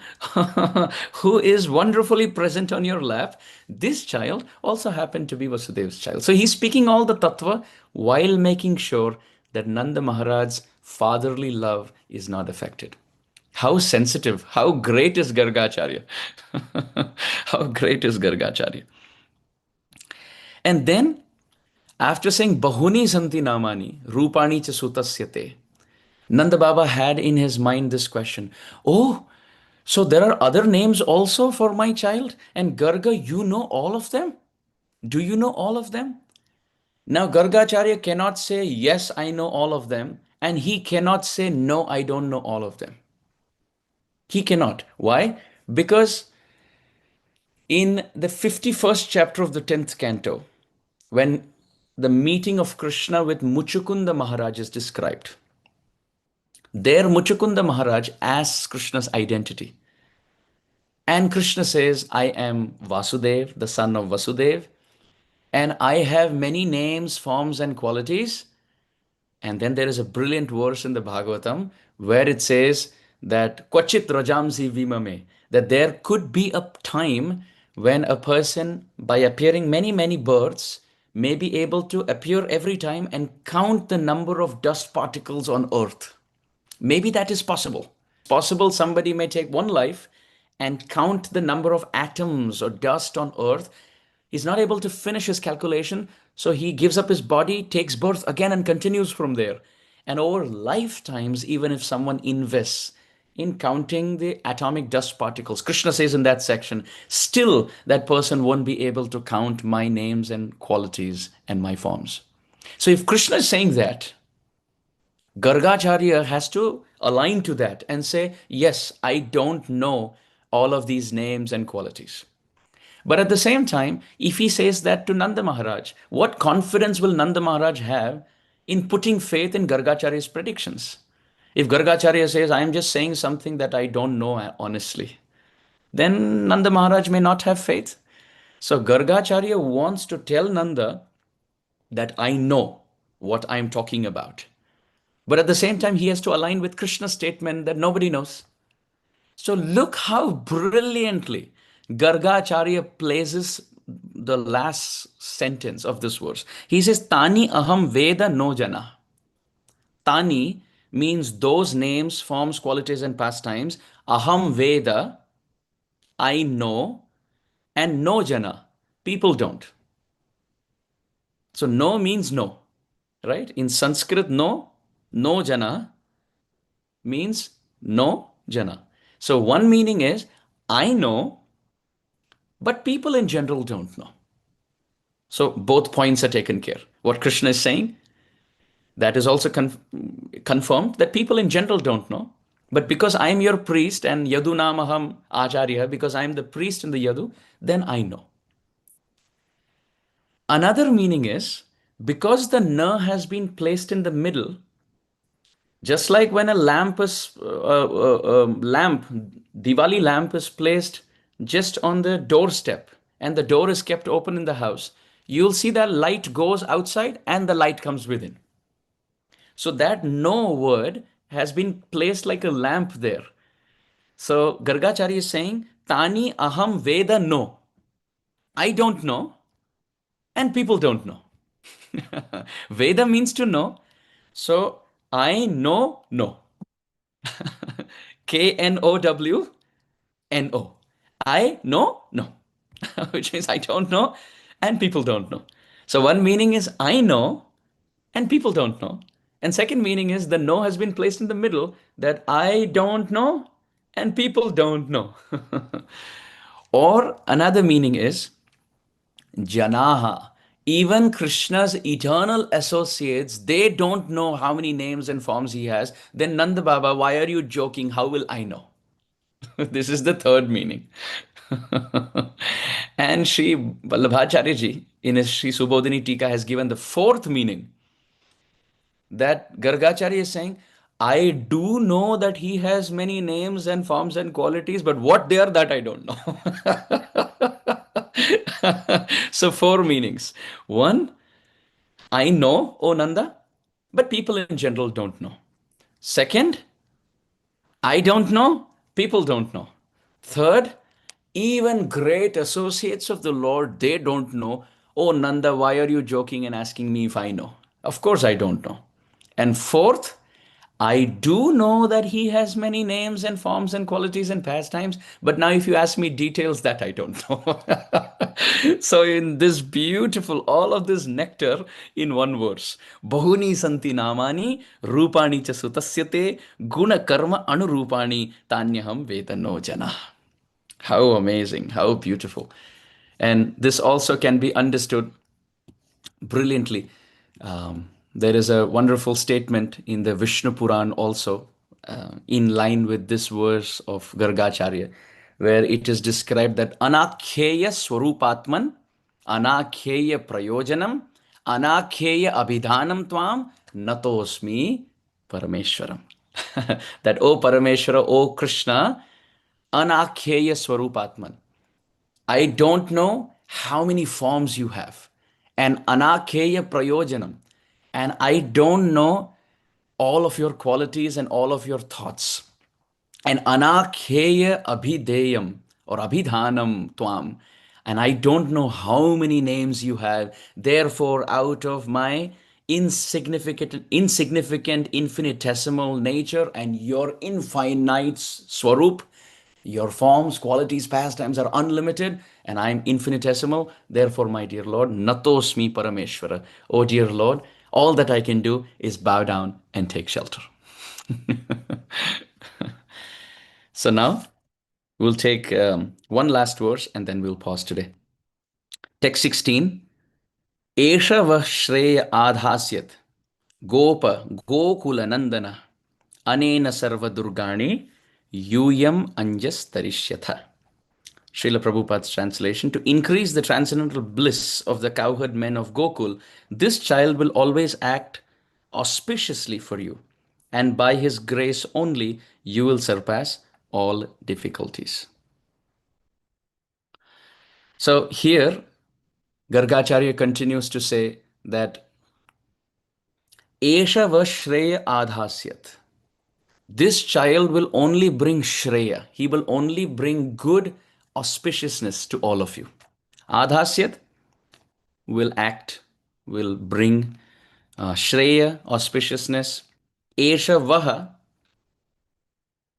[SPEAKER 1] who is wonderfully present on your lap, this child also happened to be Vasudeva's child. So he's speaking all the tattva while making sure that Nanda Maharaj's fatherly love is not affected. How sensitive, how great is Gargacharya? How great is Gargacharya? And then, after saying Bahuni Santi Namani, Rupani cha Sutasyate, Nanda Baba had in his mind this question, oh, so there are other names also for my child? And Garga, you know all of them? Do you know all of them? Now, Gargacharya cannot say, yes, I know all of them. And he cannot say, no, I don't know all of them. He cannot. Why? Because in the 51st chapter of the 10th canto, when the meeting of Krishna with Muchukunda Maharaj is described, there Muchukunda Maharaj asks Krishna's identity. And Krishna says, I am Vāsudeva, the son of Vāsudeva, and I have many names, forms, and qualities. And then there is a brilliant verse in the Bhagavatam where it says that Kvachit Rajamsi Vimame, that there could be a time when a person, by appearing many, many births, may be able to appear every time and count the number of dust particles on earth. Maybe that is possible. Possible somebody may take one life and count the number of atoms or dust on earth. He's not able to finish his calculation, so he gives up his body, takes birth again and continues from there. And over lifetimes, even if someone invests in counting the atomic dust particles. Krishna says in that section, still that person won't be able to count my names and qualities and my forms. So if Krishna is saying that, Gargacharya has to align to that and say, yes, I don't know all of these names and qualities. But at the same time, if he says that to Nanda Maharaj, what confidence will Nanda Maharaj have in putting faith in Gargacharya's predictions? If Gargacharya says, I am just saying something that I don't know honestly, then Nanda Maharaj may not have faith. So Gargacharya wants to tell Nanda that I know what I am talking about. But at the same time, he has to align with Krishna's statement that nobody knows. So look how brilliantly Gargacharya places the last sentence of this verse. He says, Tani aham veda no jana. Tani means those names, forms, qualities, and pastimes. Aham veda, I know, and no jana, people don't. So no means no, right? In Sanskrit, no jana means no jana. So one meaning is, I know, but people in general don't know. So both points are taken care. What Krishna is saying, that is also confirmed that people in general don't know. But because I am your priest and Yadu Namaham Acharya, because I am the priest in the Yadu, then I know. Another meaning is, because the na has been placed in the middle, just like when a Diwali lamp is placed just on the doorstep and the door is kept open in the house, you'll see that light goes outside and the light comes within. So that no word has been placed like a lamp there. So Gargacharya is saying, Tani aham veda no. I don't know and people don't know. Veda means to know. So I know no. Know. I know no. Which means I don't know and people don't know. So one meaning is I know and people don't know. And second meaning is the no has been placed in the middle, that I don't know and people don't know. Or another meaning is Janaha. Even Krishna's eternal associates, they don't know how many names and forms he has. Then Nanda Baba, why are you joking? How will I know? This is the third meaning. And Sri Vallabhacharya ji in his Sri Subodhini Tika has given the fourth meaning, that Gargacharya is saying, I do know that he has many names and forms and qualities, but what they are, that I don't know. So four meanings. One, I know, O Nanda, but people in general don't know. Second, I don't know, people don't know. Third, even great associates of the Lord, they don't know. Oh, Nanda, why are you joking and asking me if I know? Of course, I don't know. And fourth, I do know that he has many names and forms and qualities and pastimes, but now if you ask me details, that I don't know. So in this beautiful, all of this nectar in one verse, Bahuni santi namani rupani cha sutasyate guna karma anurupani tanyaham vedano jana. How amazing, how beautiful. And this also can be understood brilliantly. There is a wonderful statement in the Vishnu Puran also, in line with this verse of Gargacharya, where it is described that Anakheya Swarupatman, Anakheya Prayojanam, Anakheya Abhidhanam Tvam, Natosmi Parameshwaram. That, O Parameshwara, O Krishna, Anakheya Swarupatman. I don't know how many forms you have. And Anakheya Prayojanam. And I don't know all of your qualities and all of your thoughts. And Anakheya Abhideyam or Abhidhanam Tvam. And I don't know how many names you have. Therefore, out of my insignificant, infinitesimal nature and your infinite swarup, your forms, qualities, pastimes are unlimited, and I am infinitesimal. Therefore, my dear Lord, Natosmi Parameshwara. Oh, dear Lord, all that I can do is bow down and take shelter. So now we'll take one last verse and then we'll pause today. Text 16. Esha va shreya adhasyat gopa gokula nandana anena sarva durgani yuyam anjas tarishyatha. Srila Prabhupada's translation, to increase the transcendental bliss of the cowherd men of Gokul, this child will always act auspiciously for you, and by his grace only you will surpass all difficulties. So here, Gargacharya continues to say that Esha va Shreya Adhasyat. This child will only bring Shreya. He will only bring good auspiciousness to all of you. Adhasyat will act, will bring Shreya, auspiciousness. Esha Vaha,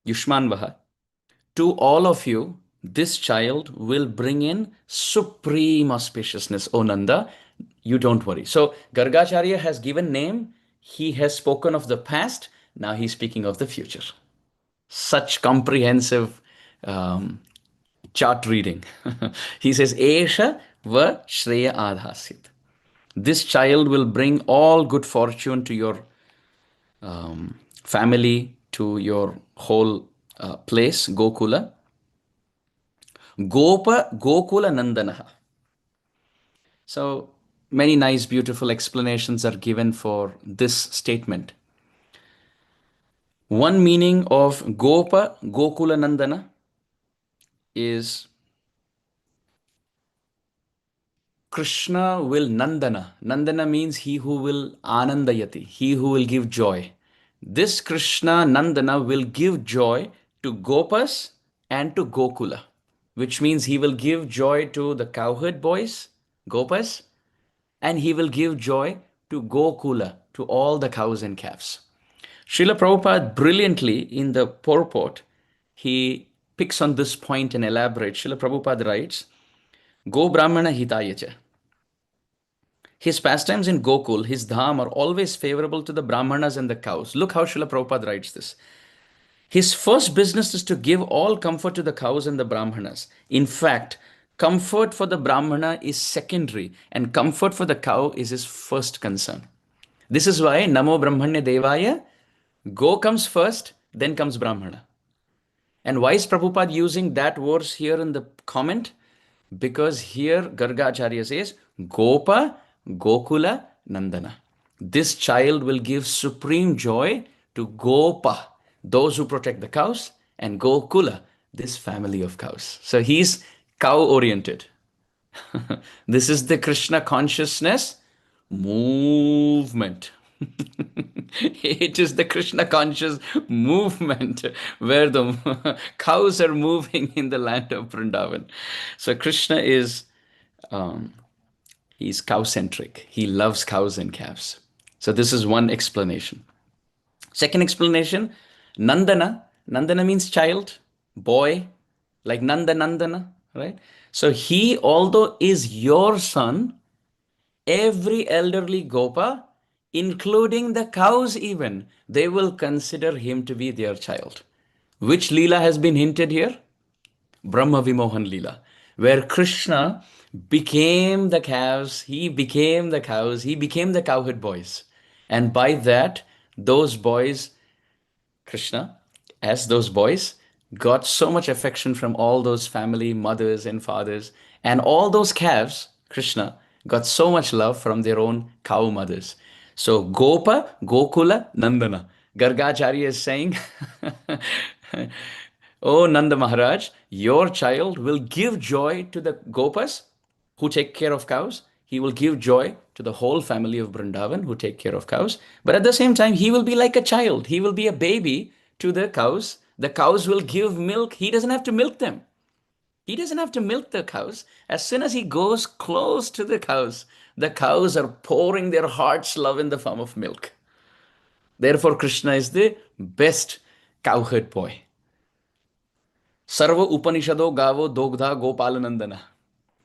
[SPEAKER 1] Yushman Vaha. To all of you, this child will bring in supreme auspiciousness. O Nanda, you don't worry. So Gargacharya has given name. He has spoken of the past. Now he's speaking of the future. Such comprehensive chart reading. He says, Esha va Shreya Adhasit. This child will bring all good fortune to your family, to your whole place, Gokula. Gopa Gokula Nandanaha. So many nice, beautiful explanations are given for this statement. One meaning of Gopa Gokula Nandana is Krishna will Nandana. Nandana means he who will Anandayati, he who will give joy. This Krishna Nandana will give joy to Gopas and to Gokula, which means he will give joy to the cowherd boys, Gopas, and he will give joy to Gokula, to all the cows and calves. Srila Prabhupada brilliantly in the purport, he picks on this point and elaborates. Srila Prabhupada writes, Go Brahmana Hitayacha. His pastimes in Gokul, his dham, are always favorable to the Brahmanas and the cows. Look how Srila Prabhupada writes this. His first business is to give all comfort to the cows and the Brahmanas. In fact, comfort for the Brahmana is secondary, and comfort for the cow is his first concern. This is why Namo Brahmanya Devaya, Go comes first, then comes Brahmana. And why is Prabhupada using that verse here in the comment? Because here Gargacharya says, Gopa Gokula Nandana. This child will give supreme joy to Gopa, those who protect the cows, and Gokula, this family of cows. So he's cow oriented. This is the Krishna consciousness movement. It is the Krishna conscious movement where the cows are moving in the land of Vrindavan. So Krishna is he's cow-centric. He loves cows and calves. So this is one explanation. Second explanation, Nandana. Nandana means child, boy, like Nanda Nandana, right? So he, although is your son, every elderly Gopa, including the cows even, they will consider him to be their child. Which Leela has been hinted here? Brahma Vimohan Leela, where Krishna became the calves, he became the cows, he became the cowherd boys. And by that, those boys, Krishna, as those boys, got so much affection from all those family mothers and fathers. And all those calves, Krishna, got so much love from their own cow mothers. So Gopa, Gokula, Nandana. Gargacharya is saying, Oh Nanda Maharaj, your child will give joy to the Gopas who take care of cows. He will give joy to the whole family of Vrindavan who take care of cows. But at the same time, he will be like a child. He will be a baby to the cows. The cows will give milk. He doesn't have to milk them. He doesn't have to milk the cows. As soon as he goes close to the cows are pouring their heart's love in the form of milk. Therefore, Krishna is the best cowherd boy. Sarva Upanishado Gavo Dogdha Gopalanandana.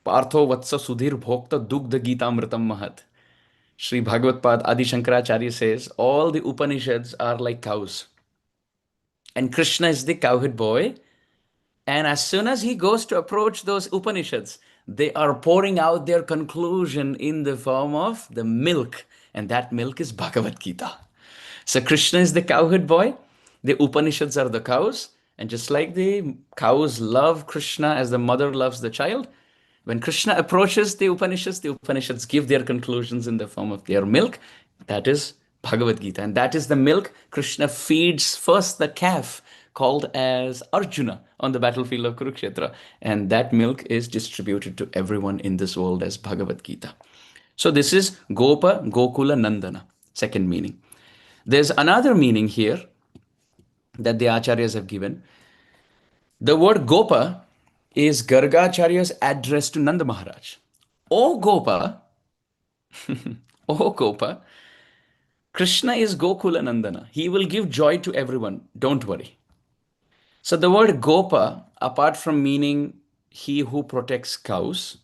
[SPEAKER 1] Partho Vatsa Sudhir Bhokta Dugdha Gita Mritam Mahat. Sri Bhagavad Pad Adi Shankaracharya says all the Upanishads are like cows. And Krishna is the cowherd boy. And as soon as he goes to approach those Upanishads, they are pouring out their conclusion in the form of the milk. And that milk is Bhagavad Gita. So Krishna is the cowherd boy. The Upanishads are the cows. And just like the cows love Krishna as the mother loves the child, when Krishna approaches the Upanishads give their conclusions in the form of their milk. That is Bhagavad Gita. And that is the milk Krishna feeds first the calf called as Arjuna on the battlefield of Kurukshetra. And that milk is distributed to everyone in this world as Bhagavad Gita. So this is Gopa, Gokula, Nandana. Second meaning. There's another meaning here that the acharyas have given. The word Gopa is Gargacharya's address to Nanda Maharaj. O Gopa, O Gopa, Krishna is Gokula Nandana. He will give joy to everyone. Don't worry. So the word Gopa, apart from meaning he who protects cows,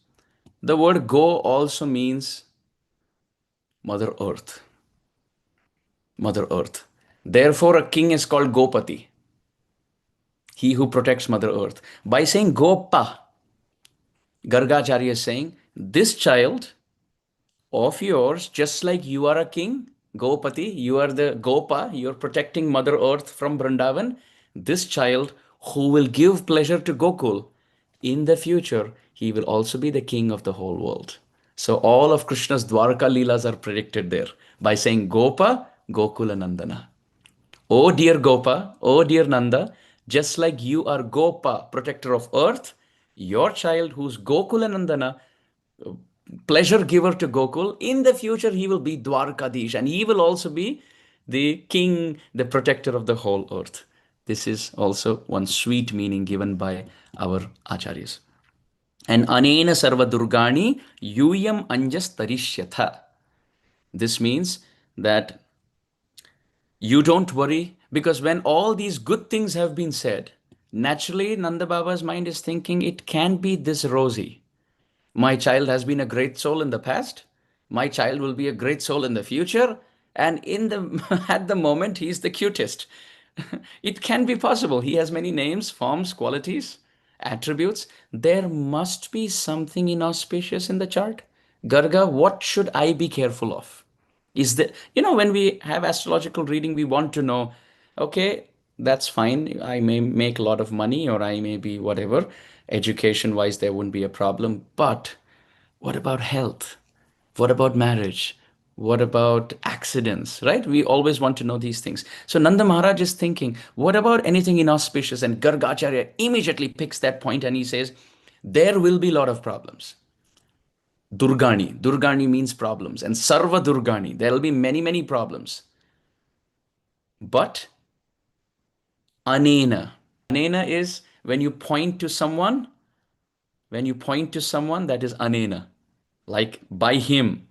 [SPEAKER 1] the word Go also means Mother Earth. Mother Earth. Therefore, a king is called Gopati, he who protects Mother Earth. By saying Gopa, Gargacharya is saying, this child of yours, just like you are a king, Gopati, you are the Gopa, you are protecting Mother Earth from Vrindavan. This child who will give pleasure to Gokul, in the future, he will also be the king of the whole world. So all of Krishna's Dwarka Leelas are predicted there by saying Gopa, Gokula Nandana. Oh dear Gopa, oh dear Nanda, just like you are Gopa, protector of earth, your child who's Gokula Nandana, pleasure giver to Gokul, in the future he will be Dwarkadish and he will also be the king, the protector of the whole earth. This is also one sweet meaning given by our acharyas. And anena sarva durgani yuyam anjas tarishyatha. This means that you don't worry, because when all these good things have been said, naturally Nanda Baba's mind is thinking it can't be this rosy. My child has been a great soul in the past. My child will be a great soul in the future. And in the at the moment, he is the cutest. It can be possible. He has many names, forms, qualities, attributes. There must be something inauspicious in the chart. Garga, what should I be careful of? Is that, when we have astrological reading, we want to know, okay, that's fine. I may make a lot of money or I may be whatever. Education wise, there wouldn't be a problem. But what about health? What about marriage? What about accidents, right? We always want to know these things. So Nanda Maharaj is thinking, what about anything inauspicious? And Gargacharya immediately picks that point and he says, there will be a lot of problems. Durgani. Durgani means problems. And Sarva Durgani. There will be many, many problems. But Anena. Anena is when you point to someone, that is Anena. Like by him,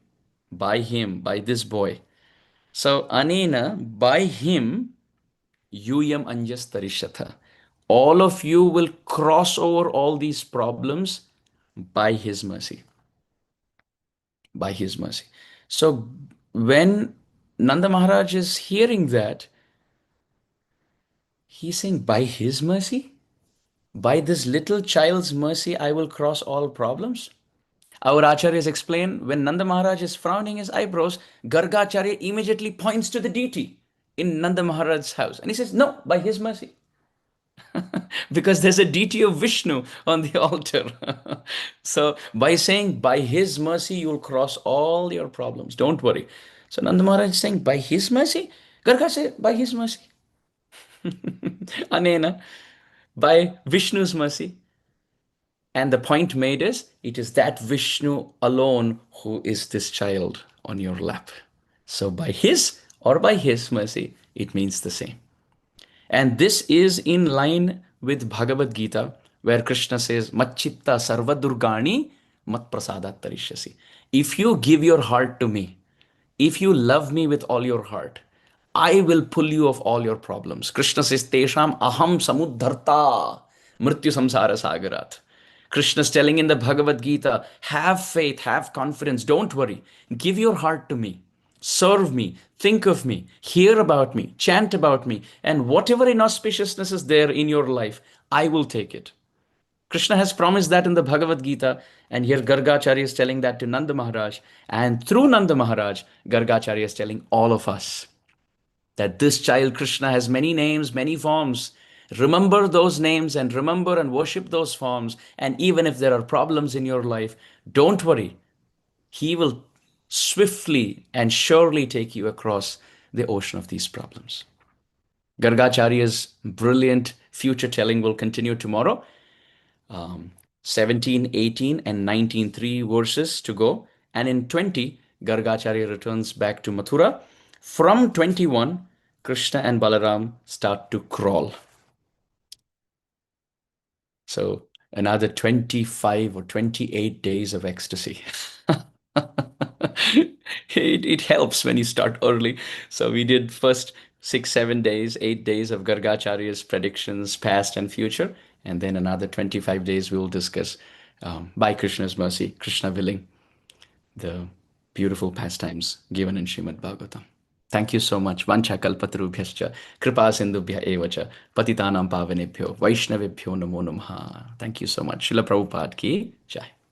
[SPEAKER 1] by this boy. So Anena, by him, Yuyam Anjas Tarishatha. All of you will cross over all these problems by his mercy. By his mercy. So when Nanda Maharaj is hearing that, he's saying, by his mercy, by this little child's mercy, I will cross all problems. Our acharyas explain, when Nanda Maharaj is frowning his eyebrows, Gargacharya immediately points to the deity in Nanda Maharaj's house. And he says, no, by his mercy. Because there's a deity of Vishnu on the altar. So by saying, by his mercy, you'll cross all your problems. Don't worry. So Nanda Maharaj is saying, by his mercy? Garga says, by his mercy. Anena, by Vishnu's mercy. And the point made is, it is that Vishnu alone who is this child on your lap. So by his or by his mercy, it means the same. And this is in line with Bhagavad Gita, where Krishna says, Machchitta sarva durgani mat prasadat tarishyasi. If you give your heart to me, if you love me with all your heart, I will pull you of all your problems. Krishna says, Tesham aham samudharta mrityu samsara sagarat. Krishna is telling in the Bhagavad Gita, have faith, have confidence, don't worry. Give your heart to me. serve me, think of me, hear about me, chant about me, and whatever inauspiciousness is there in your life, I will take it. Krishna has promised that in the Bhagavad Gita, and here Gargacharya is telling that to Nanda Maharaj, and through Nanda Maharaj, Gargacharya is telling all of us that this child Krishna has many names, many forms. Remember those names and remember and worship those forms. And even if there are problems in your life, don't worry. He will swiftly and surely take you across the ocean of these problems. Gargacharya's brilliant future telling will continue tomorrow. um, 17, 18, and 19, three verses to go. And in 20, Gargacharya returns back to Mathura. From 21, Krishna and Balaram start to crawl. So another 25 or 28 days of ecstasy. It helps when you start early. So we did first 6, 7 days, 8 days of Gargacharya's predictions, past and future. And then another 25 days we will discuss, by Krishna's mercy, Krishna willing, the beautiful pastimes given in Srimad Bhagavatam. Thank you so much. Vancha kalpatarubhyascha kripa sindhubhya evacha patitanam pavanebhyo vaishnavebhyo namo namaha. Thank you so much. Srila Prabhupada ki jai.